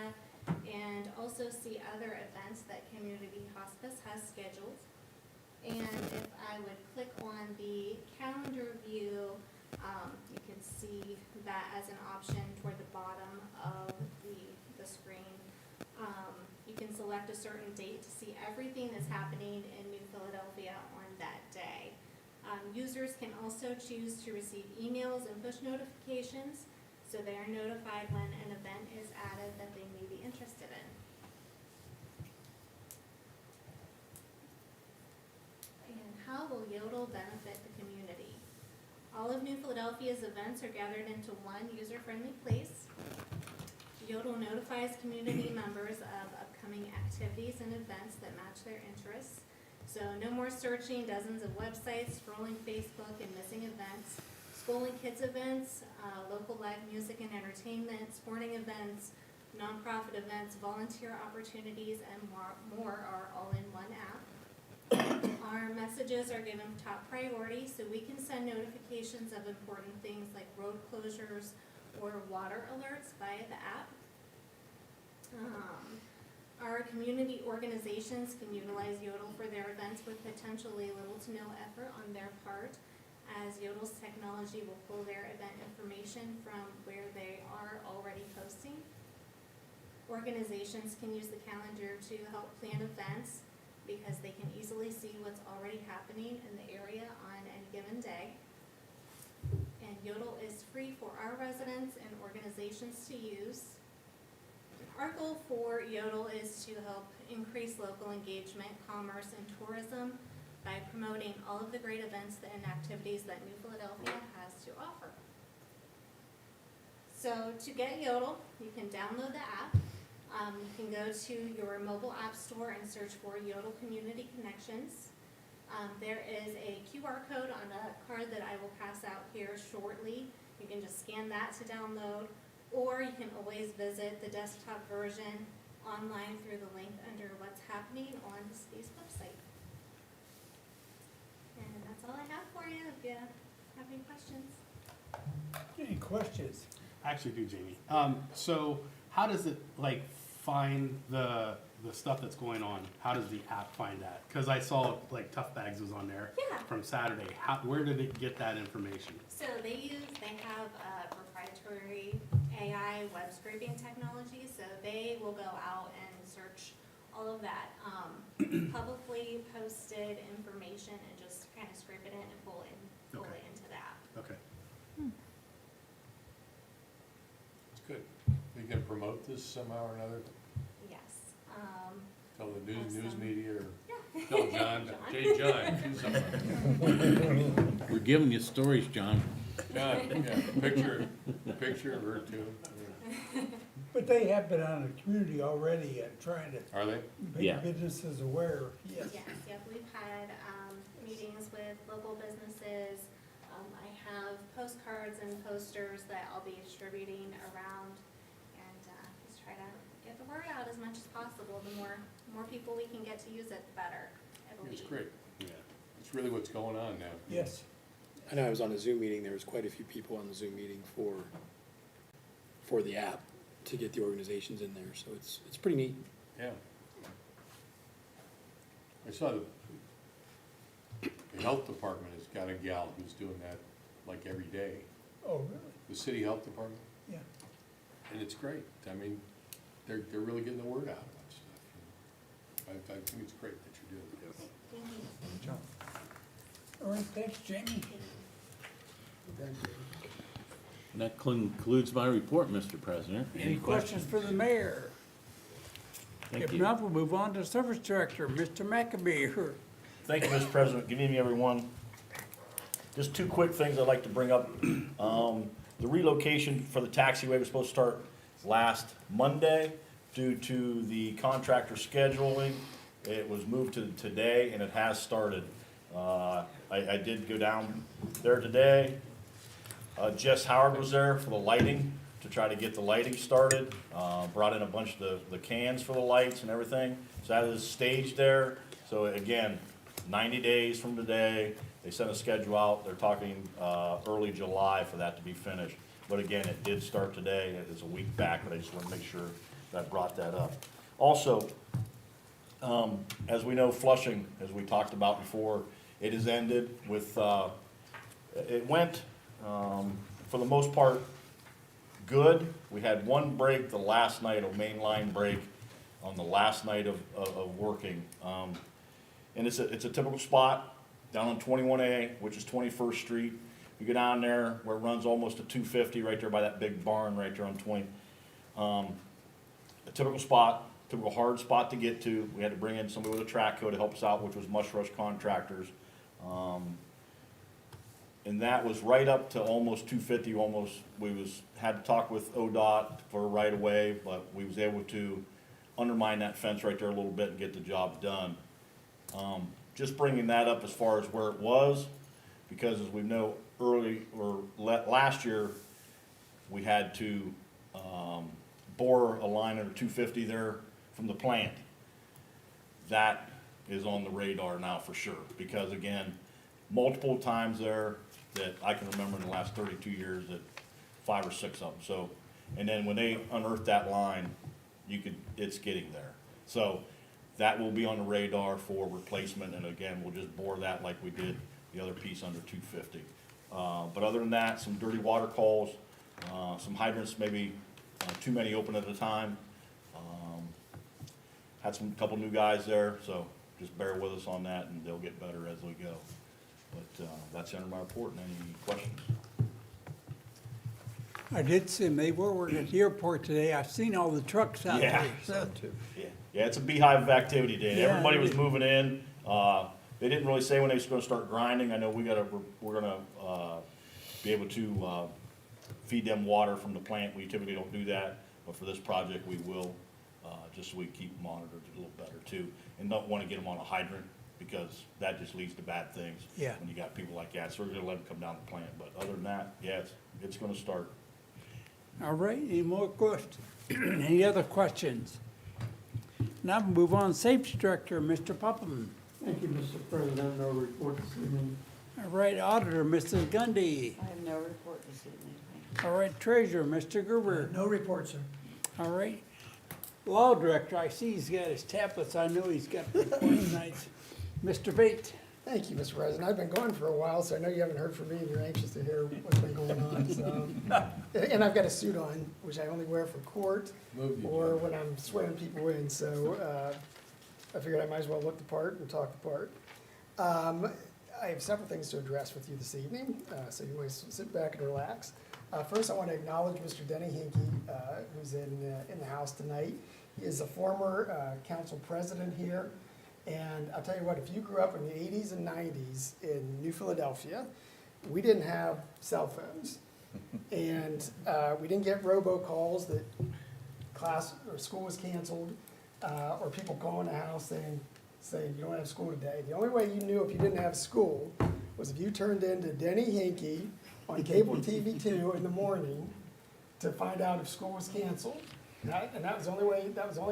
and also see other events that Community Hospice has scheduled. And if I would click on the calendar view, you can see that as an option toward the bottom of the screen. You can select a certain date to see everything that's happening in New Philadelphia on that day. Users can also choose to receive emails and push notifications, so they are notified when an event is added that they may be interested in. And how will Yodel benefit the community? All of New Philadelphia's events are gathered into one user-friendly place. Yodel notifies community members of upcoming activities and events that match their interests. So no more searching dozens of websites, scrolling Facebook, and missing events. School and kids events, local live music and entertainment, sporting events, nonprofit events, volunteer opportunities, and more are all in one app. Our messages are given top priority, so we can send notifications of important things like road closures or water alerts via the app. Our community organizations can utilize Yodel for their events with potentially little to no effort on their part, as Yodel's technology will pull their event information from where they are already posting. Organizations can use the calendar to help plan events because they can easily see what's already happening in the area on any given day. And Yodel is free for our residents and organizations to use. Our goal for Yodel is to help increase local engagement, commerce, and tourism by promoting all of the great events and activities that New Philadelphia has to offer. So to get Yodel, you can download the app. You can go to your mobile app store and search for Yodel Community Connections. There is a QR code on a card that I will pass out here shortly. You can just scan that to download, or you can always visit the desktop version online through the link under what's happening on the city's website. And that's all I have for you, if you have any questions. Any questions? I actually do, Jamie. So how does it like find the stuff that's going on? How does the app find that? Because I saw like Tough Bags was on there Yeah. from Saturday. Where did it get that information? So they have a proprietary AI web scraping technology, so they will go out and search all of that publicly posted information and just kind of scrape it in and pull Okay. it into the app. Okay. It's good. You can promote this somehow or another, Yes. tell the news Awesome. media, or Yeah. tell John, Hey, John, do something. We're giving you stories, John. John, yeah, picture of her too. But they have been on the community already and trying to Are they? Yeah. make businesses aware, yes. Yes, yep, we've had meetings with local businesses. I have postcards and posters that I'll be distributing around, and just try to get the word out as much as possible. The more people we can get to use it, the better, I believe. It's great. Yeah. It's really what's going on now. Yes. I know I was on a Zoom meeting, there was quite a few people on the Zoom meeting for the app to get the organizations in there, so it's pretty neat. Yeah. I saw the health department has got a gal who's doing that like every day. Oh, really? The city health department, Yeah. and it's great. I mean, they're really getting the word out about stuff. I think it's great that you're doing it. Thank you. All right, thanks, Jamie. And that concludes my report, Mr. President. Any questions for the mayor? Thank If you. not, we'll move on to Service Director, Mr. McAbey. Thank you, Mr. President. Good evening, everyone. Just two quick things I'd like to bring up. The relocation for the taxiway was supposed to start last Monday. Due to the contractor scheduling, it was moved to today, and it has started. I did go down there today. Jess Howard was there for the lighting, to try to get the lighting started. Brought in a bunch of the cans for the lights and everything. So that is staged there. So again, 90 days from today, they sent a schedule out. They're talking early July for that to be finished. But again, it did start today. It is a week back, but I just want to make sure that I brought that up. Also, as we know, Flushing, as we talked about before, it has ended with, it went, for the most part, good. We had one break the last night, a main line break on the last night of working. And it's a typical spot down on 21A, which is 21st Street. You go down there where it runs almost to 250 right there by that big barn right there on 20. A typical spot, typical hard spot to get to. We had to bring in somebody with a track code to help us out, which was Mush Rush Contractors. And that was right up to almost 250, almost, had to talk with ODOT for right away, but we was able to undermine that fence right there a little bit and get the job done. Just bringing that up as far as where it was, because as we know last year, we had to, bore a line under 250 there from the plant. That is on the radar now for sure, because again, multiple times there that I can remember in the last 32 years, that 5 or 6 of them. So, and then when they unearth that line, it's getting there. So that will be on the radar for replacement, and again, we'll just bore that like we did the other piece under 250. But other than that, some dirty water calls, some hydrants, maybe too many open at a time. Had couple new guys there, so just bear with us on that, and they'll get better as we go. But that's the end of my report. And any questions? I did see they were working at the airport today. I've seen all the trucks out Yeah. there. So, Yeah, it's a beehive of activity day. Yeah, Everybody it was is. moving in. They didn't really say when they was gonna start grinding. I know we're gonna, be able to, feed them water from the plant. We typically don't do that, but for this project, we will, just so we keep monitored a little better too. And don't wanna get them on a hydrant, because that just leads to bad things. Yeah. When you got people like that, so we're gonna let them come down the plant. But other than that, yeah, it's gonna start. all right, any more questions? Any other questions? Now we move on, Safety Director, Mr. Popham. Thank you, Mr. President. No report this evening. All right, Auditor, Mrs. Gundy. I have no report this evening. All right, Treasurer, Mr. Gerber. No report, sir. All right. Law Director, I see he's got his tablets. I know he's got reports nights. Mr. Bate. Thank you, Mr. President. I've been gone for a while, so I know you haven't heard from me, and you're anxious to hear what's been going on, so. And I've got a suit on, which I only wear for court Move the or agenda. when I'm swearing people in, so, I figured I might as well look the part and talk the part. I have several things to address with you this evening, so you might sit back and relax. First, I want to acknowledge Mr. Denny Hinkey, who's in the house tonight. He is a former council president here, and I'll tell you what, if you grew up in the 80s and 90s in New Philadelphia, we didn't have cell phones, and we didn't get robocalls that class or school was canceled, or people calling the house saying you don't have school today. The only way you knew if you didn't have school was if you turned into Denny Hinkey on cable TV 2 in the morning to find out if school was canceled. And that was the only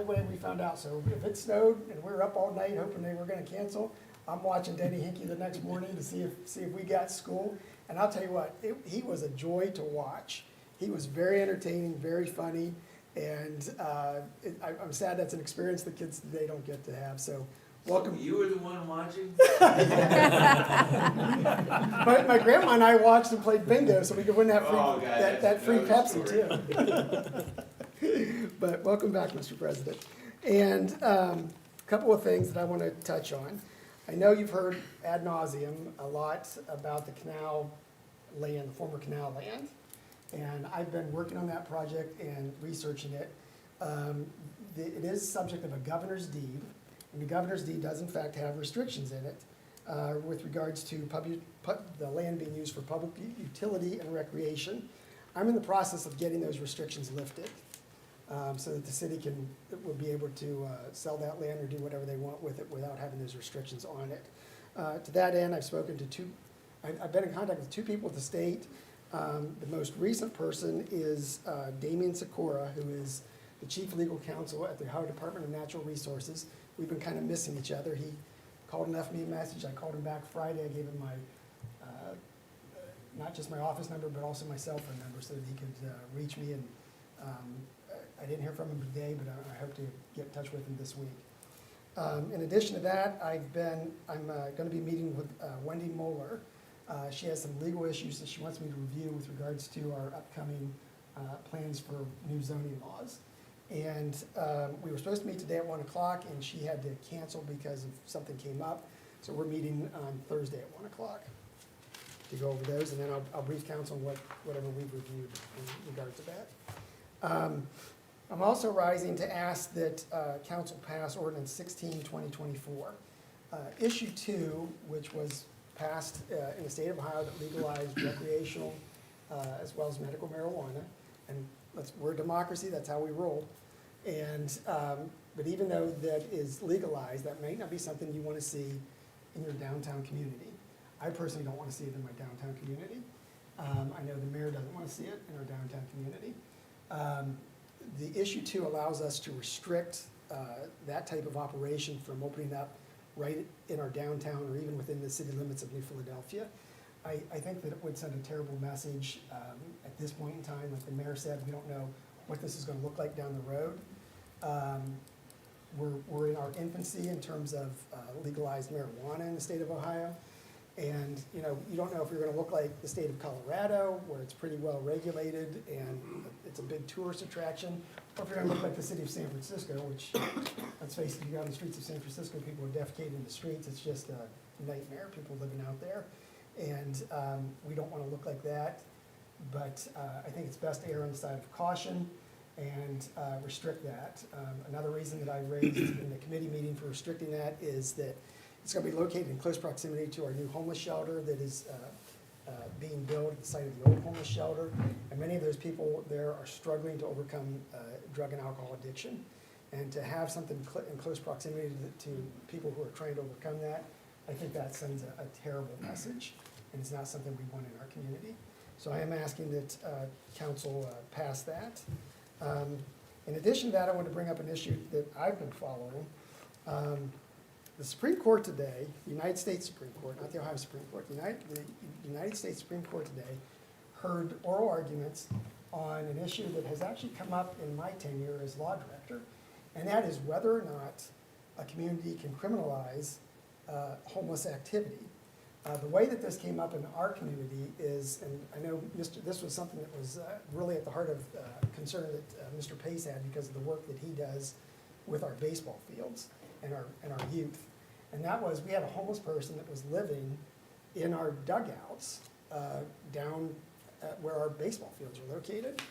way we found out. So if it snowed and we were up all night hoping they were gonna cancel, I'm watching Denny Hinkey the next morning to see if we got school. And I'll tell you what, he was a joy to watch. He was very entertaining, very funny, and I'm sad that's an experience the kids today don't get to have. So welcome. You were the one watching? My grandma and I watched and played bingo, so we could win that free, Oh, God, that that's free another Pepsi story. too. But welcome back, Mr. President. And a couple of things that I want to touch on. I know you've heard ad nauseum a lot about the canal land, the former canal land. And I've been working on that project and researching it. It is subject of a governor's deed, and the governor's deed does in fact have restrictions in it with regards to the land being used for public utility and recreation. I'm in the process of getting those restrictions lifted, so that the city will be able to sell that land or do whatever they want with it without having those restrictions on it. To that end, I've been in contact with 2 people at the state. The most recent person is Damian Sikora, who is the chief legal counsel at the Ohio Department of Natural Resources. We've been kind of missing each other. He called and left me a message. I called him back Friday. I gave him my, not just my office number, but also my cell phone number so that he could reach me. And I didn't hear from him today, but I hope to get in touch with him this week. In addition to that, I'm going to be meeting with Wendy Moeller. She has some legal issues that she wants me to review with regards to our upcoming plans for new zoning laws. And we were supposed to meet today at 1 o'clock, and she had to cancel because of something came up. So we're meeting on Thursday at 1 o'clock to go over those, and then I'll brief council on whatever we've reviewed in regards to that. I'm also rising to ask that council pass ordinance 16/2024. Issue 2, which was passed in the state of Ohio, that legalized recreational as well as medical marijuana. And we're a democracy, that's how we roll. And, but even though that is legalized, that may not be something you want to see in your downtown community. I personally don't want to see it in my downtown community. I know the mayor doesn't want to see it in our downtown community. The issue two allows us to restrict that type of operation from opening up right in our downtown or even within the city limits of New Philadelphia. I think that it would send a terrible message at this point in time. Like the mayor said, we don't know what this is gonna look like down the road. We're in our infancy in terms of legalized marijuana in the state of Ohio. And, you know, you don't know if you're gonna look like the state of Colorado, where it's pretty well regulated and it's a big tourist attraction, or if you're gonna look like the city of San Francisco, which, let's face it, you go on the streets of San Francisco, people are defecating in the streets, it's just a nightmare, people living out there. And we don't wanna look like that, but I think it's best to err on the side of caution and restrict that. Another reason that I raised in the committee meeting for restricting that is that it's gonna be located in close proximity to our new homeless shelter that is being built at the site of the old homeless shelter. And many of those people there are struggling to overcome drug and alcohol addiction. And to have something in close proximity to people who are trying to overcome that, I think that sends a terrible message, and it's not something we want in our community. So I am asking that council pass that. In addition to that, I want to bring up an issue that I've been following. The Supreme Court today, the United States Supreme Court, not the Ohio Supreme Court, the United States Supreme Court today heard oral arguments on an issue that has actually come up in my tenure as law director, and that is whether or not a community can criminalize homeless activity. The way that this came up in our community is, and I know this was something that was really at the heart of concern that Mr. Pace had because of the work that he does with our baseball fields and our youth. And that was, we had a homeless person that was living in our dugouts down where our baseball fields are located.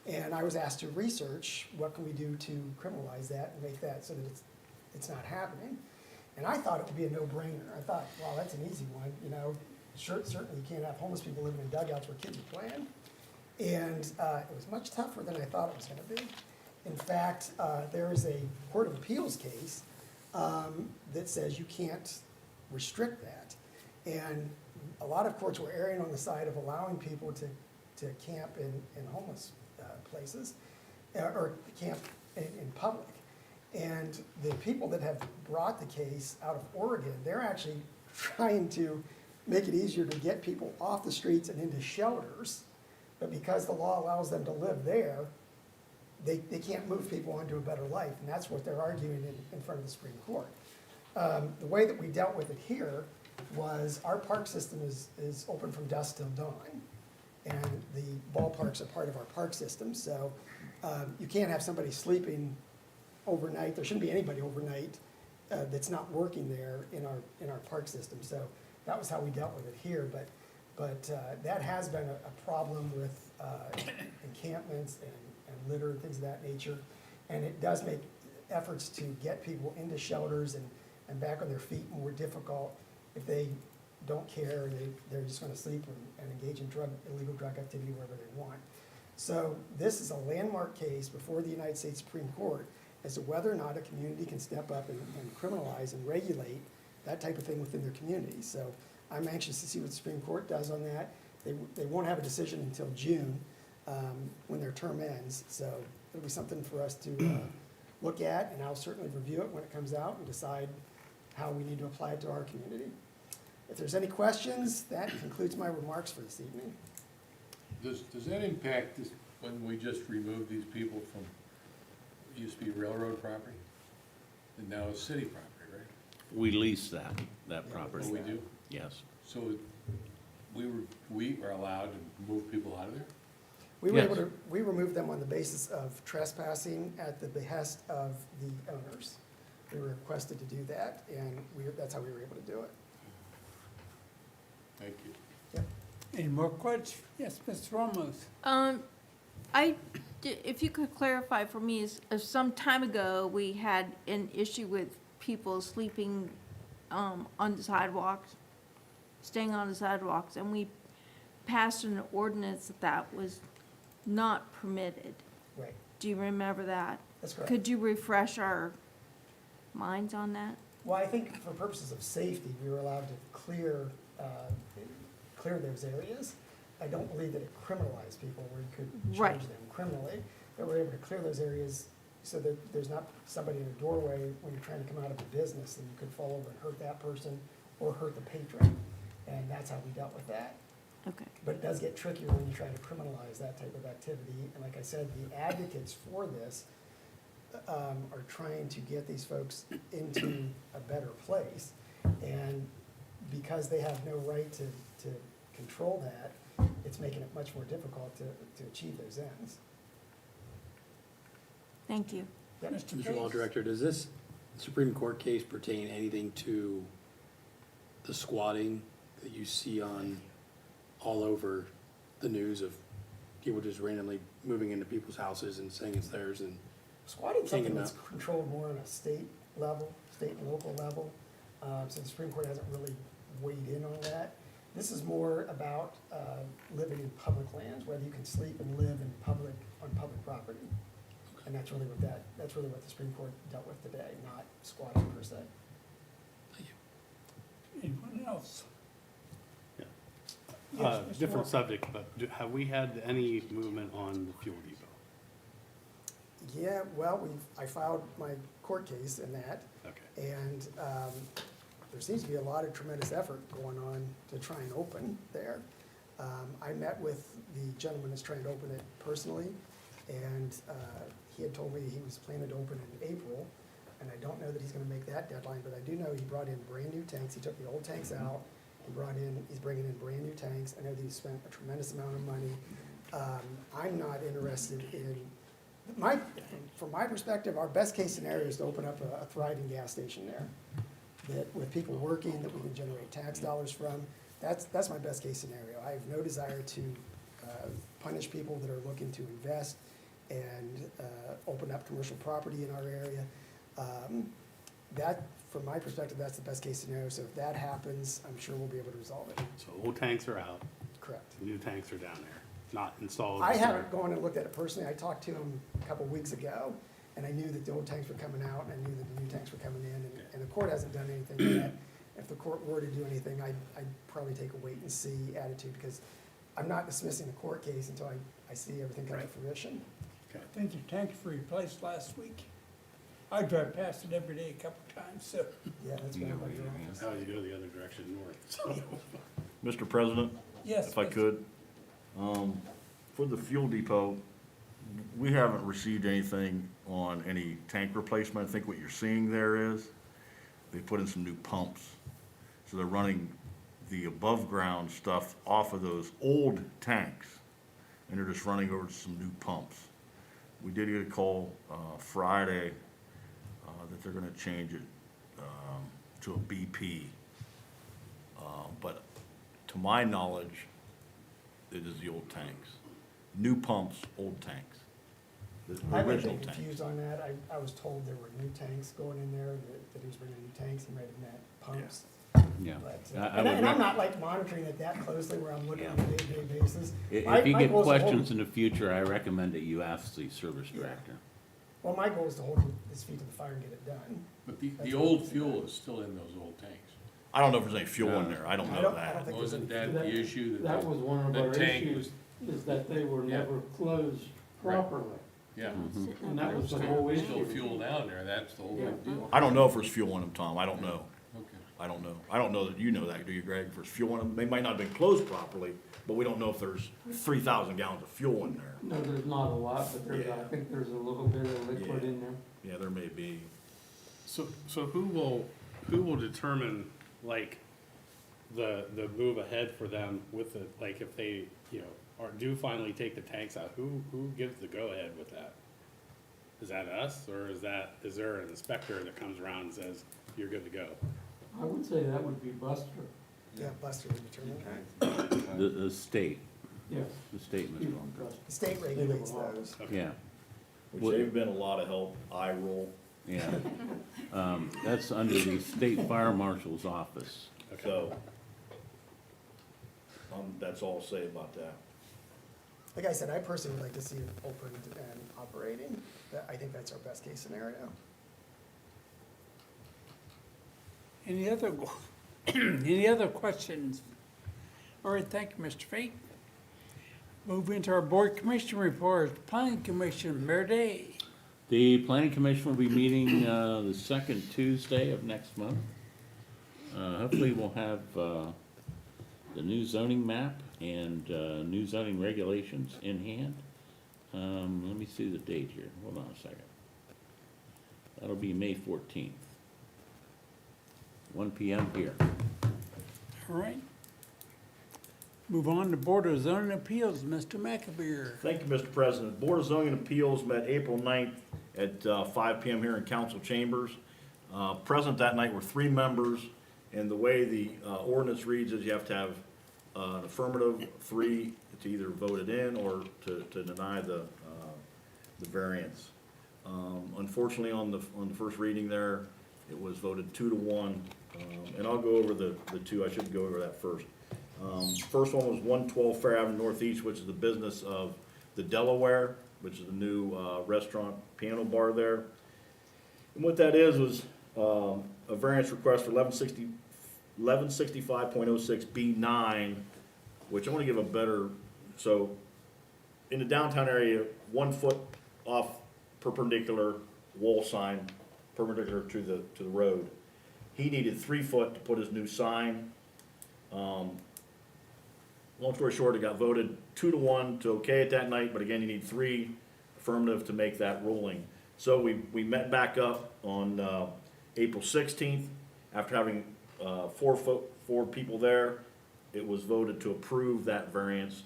And I was asked to research what can we do to criminalize that and make that so that it's not happening. And I thought it would be a no-brainer. I thought, wow, that's an easy one, you know. Certainly you can't have homeless people living in dugouts where kids are playing. And it was much tougher than I thought it was gonna be. In fact, there is a Court of Appeals case that says you can't restrict that. And a lot of courts were erring on the side of allowing people to camp in homeless places, or camp in public. And the people that have brought the case out of Oregon, they're actually trying to make it easier to get people off the streets and into shelters. But because the law allows them to live there, they can't move people onto a better life. And that's what they're arguing in front of the Supreme Court. The way that we dealt with it here was our park system is open from dusk till dawn. And the ballparks are part of our park system. So you can't have somebody sleeping overnight. There shouldn't be anybody overnight that's not working there in our park system. So that was how we dealt with it here. But that has been a problem with encampments and litter and things of that nature. And it does make efforts to get people into shelters and back on their feet more difficult if they don't care and they're just going to sleep and engage in illegal drug activity wherever they want. So this is a landmark case before the United States Supreme Court as to whether or not a community can step up and criminalize and regulate that type of thing within their community. So I'm anxious to see what the Supreme Court does on that. They won't have a decision until June when their term ends. So it'll be something for us to look at, and I'll certainly review it when it comes out and decide how we need to apply it to our community. If there's any questions, that concludes my remarks for this evening. Does that impact this, when we just removed these people from, it used to be railroad property, and now it's city property, right? We lease that property. Oh, we do? Yes. So we are allowed to move people out of there? We removed them on the basis of trespassing at the behest of the owners. We were requested to do that, and that's how we were able to do it. Thank you. Yep. Any more questions? Yes, Mr. Ramos. If you could clarify for me, some time ago, we had an issue with people sleeping on the sidewalks, staying on the sidewalks, and we passed an ordinance that was not permitted. Right, Do you remember that? that's correct. Could you refresh our minds on that? Well, I think for purposes of safety, we were allowed to clear those areas. I don't believe that it criminalized people where you could Right. charge them criminally. But we're able to clear those areas so that there's not somebody in a doorway when you're trying to come out of a business and you could fall over and hurt that person or hurt the patron. And that's how we dealt with that. Okay. But it does get trickier when you try to criminalize that type of activity. And like I said, the advocates for this are trying to get these folks into a better place. And because they have no right to control that, it's making it much more difficult to achieve those ends. Thank you. Yep. Mr. Law Director, does this Supreme Court case pertain anything to the squatting that you see on, all over the news of people just randomly moving into people's houses and saying it's theirs and Squatting is something Hanging that's controlled more on a state level, state and local level. So the Supreme Court hasn't really weighed in on that. This is more about living in public lands, whether you can sleep and live in public, on public property. And that's really what the Supreme Court dealt with today, not squatting per se. Anyone else? Yeah. Yes, Mr. Different Walker. subject, but have we had any movement on the fuel depot? Yeah, well, I filed my court case in that. Okay. And there seems to be a lot of tremendous effort going on to try and open there. I met with the gentleman that's trying to open it personally, and he had told me he was planning to open in April, and I don't know that he's gonna make that deadline, but I do know he brought in brand-new tanks. He took the old tanks out, he's bringing in brand-new tanks. I know that he spent a tremendous amount of money. I'm not interested in, from my perspective, our best-case scenario is to open up a thriving gas station there, that with people working, that we can generate tax dollars from. That's my best-case scenario. I have no desire to punish people that are looking to invest and open up commercial property in our area. That, from my perspective, that's the best-case scenario. So if that happens, I'm sure we'll be able to resolve it. So old tanks are out, Correct. new tanks are down there, not installed. I haven't gone and looked at it personally. I talked to him a couple of weeks ago, and I knew that the old tanks were coming out, and I knew that the new tanks were coming in, and the court hasn't done anything yet. If the court were to do anything, I'd probably take a wait-and-see attitude, because I'm not dismissing the court case until I see everything come to fruition. I think your tanks were replaced last week. I drive past it every day a couple times, so. Yeah, that's been on my drawing. How do you go the other direction north? Mr. President, Yes. if I could, for the fuel depot, we haven't received anything on any tank replacement. I think what you're seeing there is, they put in some new pumps. So they're running the above-ground stuff off of those old tanks, and they're just running over to some new pumps. We did get a call Friday that they're gonna change it to a BP. But to my knowledge, it is the old tanks. New pumps, old tanks. The I might original be tanks. confused on that. I was told there were new tanks going in there, that he was bringing new tanks. He might have meant pumps. Yeah. But, I and would I'm not like monitoring it that closely where I'm looking on a day-to-day basis. If My- you my get goal is to hold questions him- in the future, I recommend that you ask the service director. Well, my goal is to hold his feet to the fire and get it done. But the That's old what- fuel is still in those old tanks. I don't know if there's any fuel in there. I don't I know don't that. think there's Wasn't any. that the issue That was one of the our tank issues, is that they were Yeah. never closed properly. Yeah. And that was the whole There's still issue. fuel down there, that's the whole big deal. I don't know if there's fuel in them, Tom. I don't know. Okay. I don't know. I don't know that you know that, do you, Greg? If there's fuel in them, they might not have been closed properly, but we don't know if there's 3,000 gallons of fuel in there. No, there's not a lot, but Yeah. I think there's a little bit of liquid Yeah. in there. Yeah, there may be. So who will determine, like, the move ahead for them with the, like, if they, you know, or do finally take the tanks out, who gives the go-ahead with that? Is that us, or is there an inspector that comes around and says, you're good to go? I would say that would be Buster, Yeah, Buster would determine that. The state, yes. the state must own it. The state regulates those. Yeah, Which they've been a lot of help. I roll. yeah. That's under the state fire marshal's office. So, that's all I'll say about that. Like I said, I personally would like to see it opened and operating. I think that's our best-case scenario. Any other, any other questions? All right, thank you, Mr. Fate. Move into our board commission reports. Planning Commission, Mayor Day. The planning commission will be meeting, the second Tuesday of next month. Hopefully we'll have, the new zoning map and, new zoning regulations in hand. Let me see the date here. Hold on a second. That'll be May 14th. 1 PM here. All right. Move on to Board of Zoning Appeals, Mr. McAbeer. Thank you, Mr. President. Board of Zoning Appeals met April 9th at 5 PM here in council chambers. Present that night were 3 members, and the way the ordinance reads is you have to have an affirmative 3 to either vote it in or to deny the variance. Unfortunately, on the first reading there, it was voted 2-1, and I'll go over the 2. I should go over that first. First one was 112 Fair Avenue Northeast, which is the business of the Delaware, which is the new restaurant piano bar there. And what that is was a variance request for 1165.06B9, which I want to give a better, so in the downtown area, 1 foot off perpendicular wall sign, perpendicular to the road. He needed 3 foot to put his new sign. Long story short, it got voted 2-1 to okay it that night, but again, you need 3 affirmative to make that ruling. So we met back up on April 16th. After having 4 people there, it was voted to approve that variance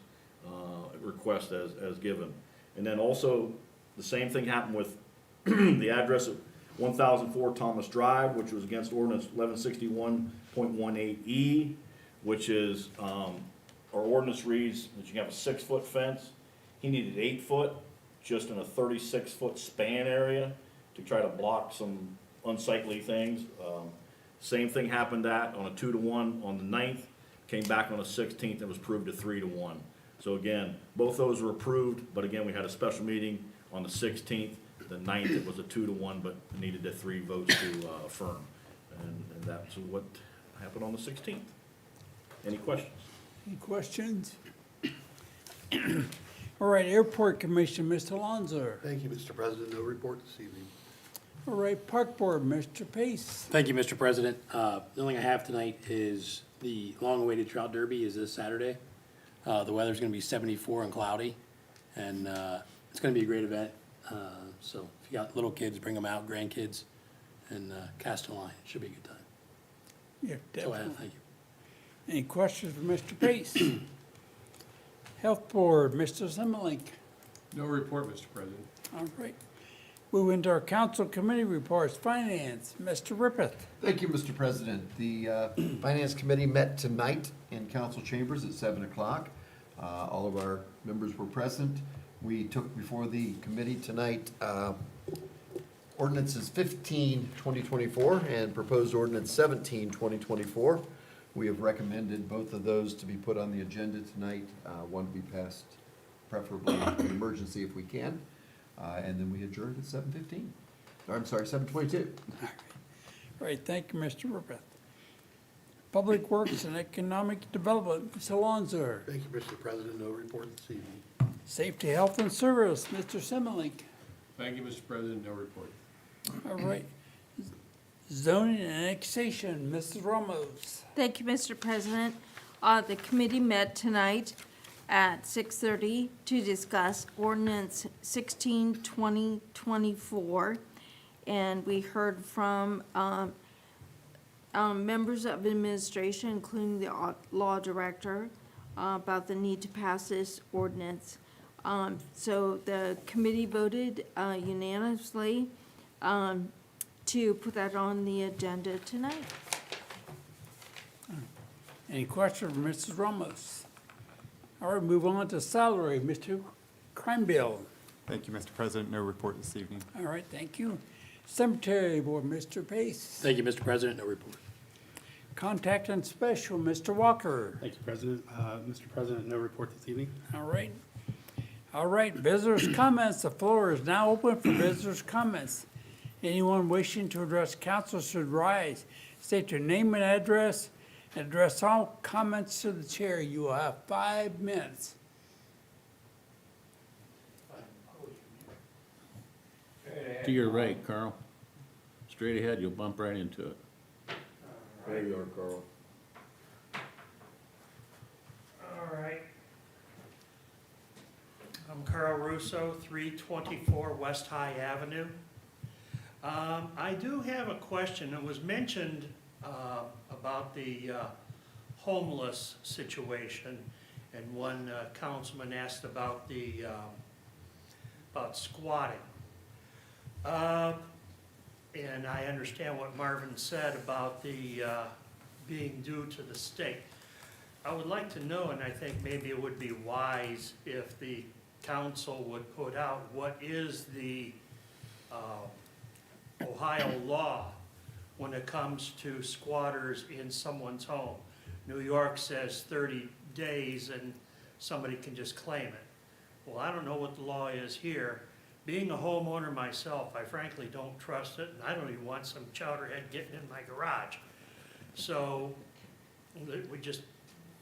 request as given. And then also, the same thing happened with the address of 1004 Thomas Drive, which was against ordinance 1161.18E, which is, our ordinance reads that you can have a 6-foot fence. He needed 8 foot, just in a 36-foot span area to try to block some unsightly things. Same thing happened on a 2-1 on the 9th, came back on the 16th, and was approved to 3-1. So again, both those were approved, but again, we had a special meeting on the 16th. The 9th, it was a 2-1, but needed the 3 votes to affirm. And that's what happened on the 16th. Any questions? Any questions? All right, Airport Commission, Mr. Alonso. Thank you, Mr. President. No report this evening. All right, Park Board, Mr. Pace. Thank you, Mr. President. The only thing I have tonight is the long-awaited Trout Derby is this Saturday. The weather's gonna be 74 and cloudy, and it's gonna be a great event. So if you got little kids, bring them out, grandkids, and cast a line. It should be a good time. Yeah, That's all I have. definitely. Thank you. Any questions for Mr. Pace? Health Board, Mr. Simmelink. No report, Mr. President. All right. Move into our council committee reports. Finance, Mr. Rippeth. Thank you, Mr. President. The Finance Committee met tonight in council chambers at 7 o'clock. All of our members were present. We took before the committee tonight ordinances 15, 2024, and proposed ordinance 17, 2024. We have recommended both of those to be put on the agenda tonight, one to be passed preferably in emergency if we can, and then we adjourned at 7:15. Or, I'm sorry, 7:22. All right, thank you, Mr. Rippeth. Public Works and Economic Development, Ms. Alonso. Thank you, Mr. President. No report this evening. Safety, Health, and Service, Mr. Simmelink. Thank you, Mr. President. No report. All right. Zoning and Annexation, Mrs. Ramos. Thank you, Mr. President. The committee met tonight at 6:30 to discuss ordinance 16, 2024. And we heard from members of administration, including the law director, about the need to pass this ordinance. So the committee voted unanimously to put that on the agenda tonight. Any questions for Mrs. Ramos? All right, move on to salary, Mr. Cranbill. Thank you, Mr. President. No report this evening. All right, thank you. Cemetery Board, Mr. Pace. Thank you, Mr. President. No report. Contact and Special, Mr. Walker. Thank you, President. Mr. President, no report this evening. All right. All right, visitors' comments. The floor is now open for visitors' comments. Anyone wishing to address council should rise. State your name and address, and address all comments to the chair. You will have 5 minutes. To your right, Carl. Straight ahead, you'll bump right into it. There you are, Carl. All right. I'm Carl Russo, 324 West High Avenue. I do have a question. It was mentioned about the homeless situation, and one councilman asked about the about squatting. And I understand what Marvin said about the being due to the state. I would like to know, and I think maybe it would be wise if the council would put out what is the Ohio law when it comes to squatters in someone's home. New York says 30 days and somebody can just claim it. Well, I don't know what the law is here. Being a homeowner myself, I frankly don't trust it, and I don't even want some chowderhead getting in my garage. So we just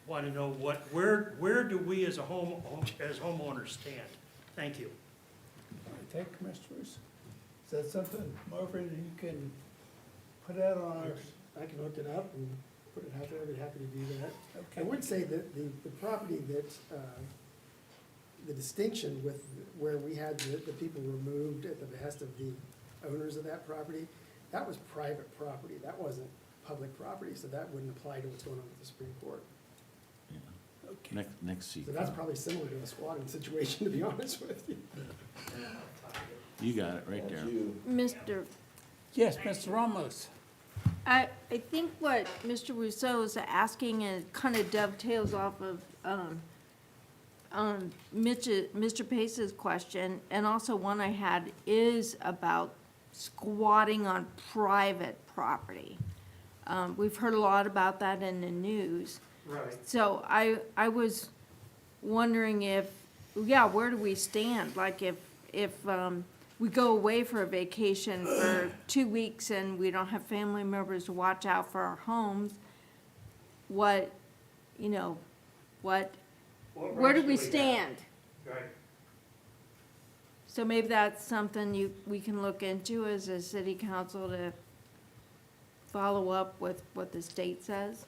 want to know where do we as homeowners stand? Thank you. Thank you, Mr. Russo. Is that something, Marvin, you can put out on our, I can look it up and put it out there, I'd be happy to do that. I okay? would say that the property that, the distinction with where we had the people removed at the behest of the owners of that property, that was private property, that wasn't public property, so that wouldn't apply to what's going on with the Supreme Court. Okay. Next seat. So that's probably similar to a squatting situation, to be honest with you. You got it right there. Mr. Yes, Mr. Ramos. I think what Mr. Rousseau is asking, and kind of dovetails off of Mr. Pace's question, and also one I had, is about squatting on private property. We've heard a lot about that in the news. Right. So I was wondering if, yeah, where do we stand? Like if we go away for a vacation for 2 weeks and we don't have family members to watch out for our homes, what, you know, where do we stand? Right. So maybe that's something we can look into as a city council to follow up with what the state says.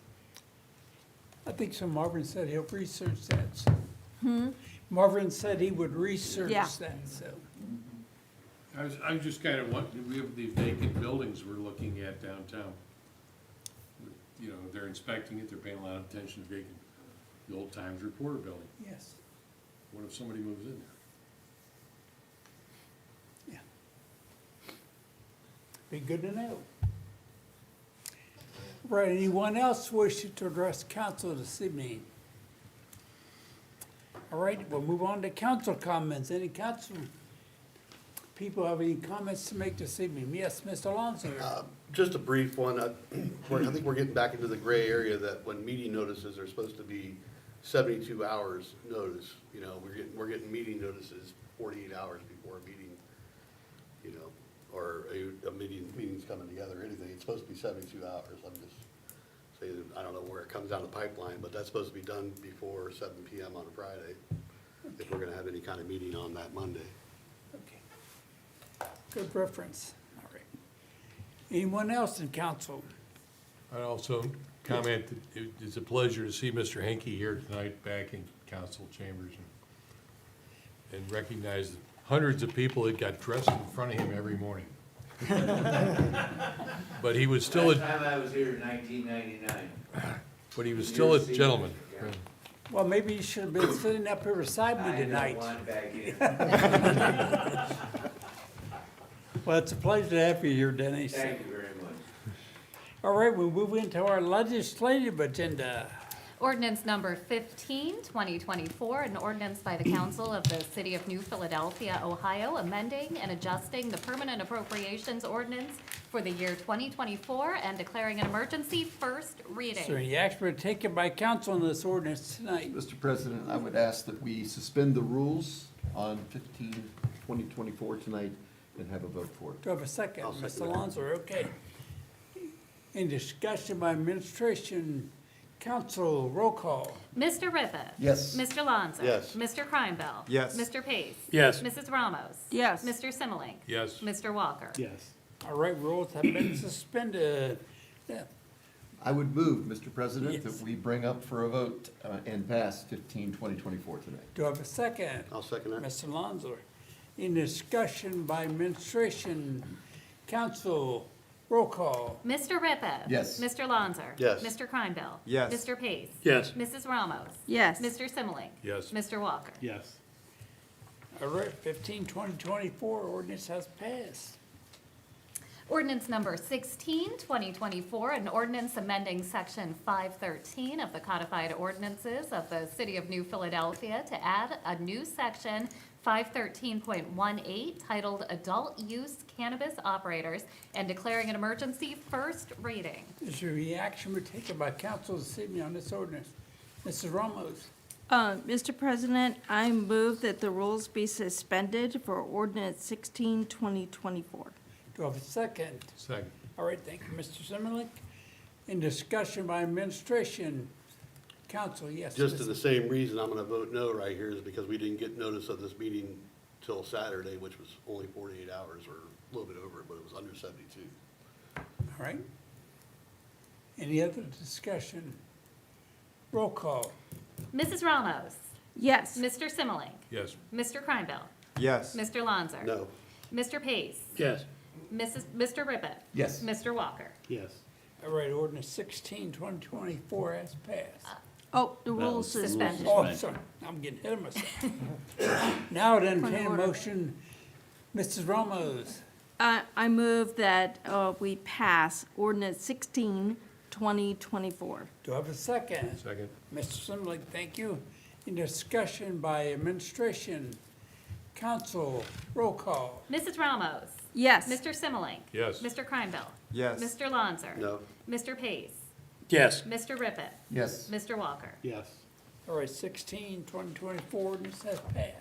I think so. Marvin said he'll research that. So. Marvin said he would research Yeah. that, so. I was just kind of wondering, we have these vacant buildings we're looking at downtown. You know, they're inspecting it, they're paying a lot of attention to vacant, the old Times Reporter building. Yes. What if somebody moves in there? Yeah. Be good to know. Right, anyone else wishing to address council this evening? All right, we'll move on to council comments. Any council people have any comments to make this evening? Yes, Mr. Alonso. Just a brief one. I think we're getting back into the gray area that when meeting notices are supposed to be 72 hours notice, you know, we're getting meeting notices 48 hours before a meeting, you know, or a meeting's coming together or anything. It's supposed to be 72 hours. I'm just saying, I don't know where it comes down the pipeline, but that's supposed to be done before 7 PM on a Friday, if we're gonna have any kind of meeting on that Monday. Okay. Good reference. All right. Anyone else in council? I'd also comment that it's a pleasure to see Mr. Henke here tonight back in council chambers and recognize hundreds of people that got dressed in front of him every morning. But he was still Last a, time I was here in 1999. but he was still a gentleman. Yeah. Well, maybe you should have been sitting up here beside me I don't tonight. want back in. Well, it's a pleasure to have you here, Dennis. Thank you very much. All right, we'll move into our legislative agenda. Ordinance number 15, 2024, an ordinance by the council of the city of New Philadelphia, Ohio, amending and adjusting the permanent appropriations ordinance for the year 2024 and declaring an emergency. First Is there reading. any action taken by council on this ordinance tonight? Mr. President, I would ask that we suspend the rules on 15/2024 tonight and have a vote for it. Do I have a second? I'll Mr. second that. Alonso, okay. In discussion by administration, Council, roll call. Mr. Rippet. Yes. Mr. Lonzer. Yes. Mr. Kreinbell. Yes. Mr. Pace. Yes. Mrs. Ramos. Yes. Mr. Simmelink. Yes. Mr. Walker. Yes. All right, rules have been suspended. Yeah. I would move, Mr. President, Yes. that we bring up for a vote and pass 15-2024 today. Do I have a second? I'll second that. Mr. Lonzer. In discussion by administration, council, roll call. Mr. Rippet. Yes. Mr. Lonzer. Yes. Mr. Kreinbell. Yes. Mr. Pace. Yes. Mrs. Ramos. Yes. Mr. Simmelink. Yes. Mr. Walker. Yes. All right, 15-2024 ordinance has passed. Ordinance number 16, 2024, an ordinance amending section 513 of the codified ordinances of the city of New Philadelphia to add a new section 513.18 titled Adult Use Cannabis Operators and declaring an emergency, first reading. Is there any action be taken by council this evening on this ordinance? Mrs. Ramos. Mr. President, I move that the rules be suspended for ordinance 16, 2024. Do I have a second? Second. All right, thank you, Mr. Simmerlich. In discussion by administration, council, yes. Just for Ms. the same reason I'm gonna vote no right here is because we didn't get notice of this meeting till Saturday, which was only 48 hours or a little bit over, but it was under 72. All right. Any other discussion? Roll call. Mrs. Ramos. Yes. Mr. Simmelink. Yes. Mr. Kreinbell. Yes. Mr. Lonzer. No. Mr. Pace. Yes. Mr. Rippet. Yes. Mr. Walker. Yes. All right, ordinance 16, 2024 has passed. Oh, the That rules was the rules suspended. Oh, Suspension. sorry, I'm getting ahead of myself. Now to entertain a order. motion, Mrs. Ramos. I move that we pass ordinance 16, 2024. Do I have a second? Second. Mr. Simmerlich, thank you. In discussion by administration, council, roll call. Mrs. Ramos. Yes. Mr. Simmelink. Yes. Mr. Kreinbell. Yes. Mr. Lonzer. No. Mr. Pace. Yes. Mr. Rippet. Yes. Mr. Walker. Yes. All right, 16, 2024 ordinance has passed.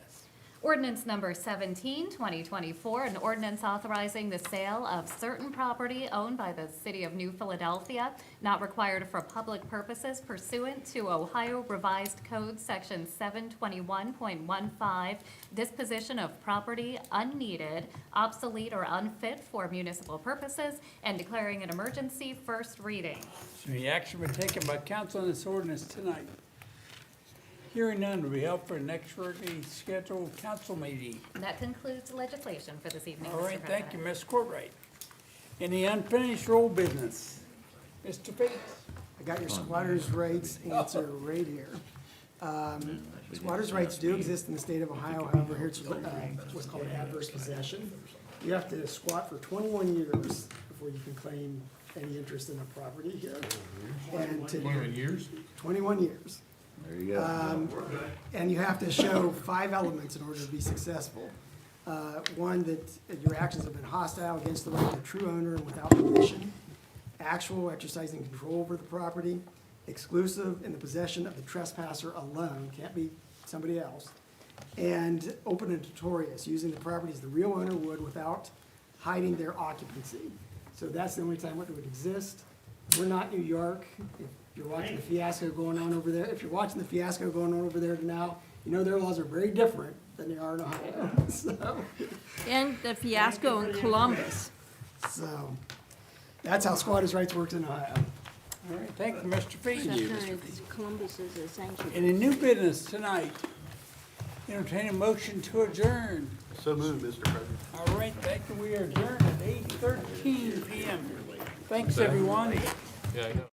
Ordinance number 17, 2024, an ordinance authorizing the sale of certain property owned by the city of New Philadelphia, not required for public purposes pursuant to Ohio Revised Code, section 721.15, disposition of property unneeded, obsolete, or unfit for municipal purposes, and declaring an emergency, first reading. Is there any action be taken by council on this ordinance tonight? Hearing none, will be held for the next regularly scheduled council meeting. And that concludes legislation for this evening, All Mr. right, thank you, President. Ms. Courtwright. Any unfinished roll business? Mr. Bates? I got your squatters' rights answer right here. Squatters' rights do exist in the state of Ohio, however, here's what's called adverse possession. You have to squat for 21 years before you can claim any interest in a property here. And to 21 years? 21 years. There you go. And you have to show 5 elements in order to be successful. One, that your actions have been hostile against the right of the true owner and without permission. Actual exercising control over the property. Exclusive in the possession of the trespasser alone, can't be somebody else. And open and notorious, using the property as the real owner would without hiding their occupancy. So that's the only time it would exist. We're not New York. If you're watching the fiasco going on over there, now, you know their laws are very different than they are in Ohio. And the fiasco in Columbus. So, that's how squatters' rights works in Ohio. All right, thank you, Mr. Feet. Columbus is a sanctuary. Any new business tonight? Entertain a motion to adjourn. So moved, Mr. President. All right, thank you. We are adjourned at 8:13 PM. Thanks, everyone. Yeah, I know.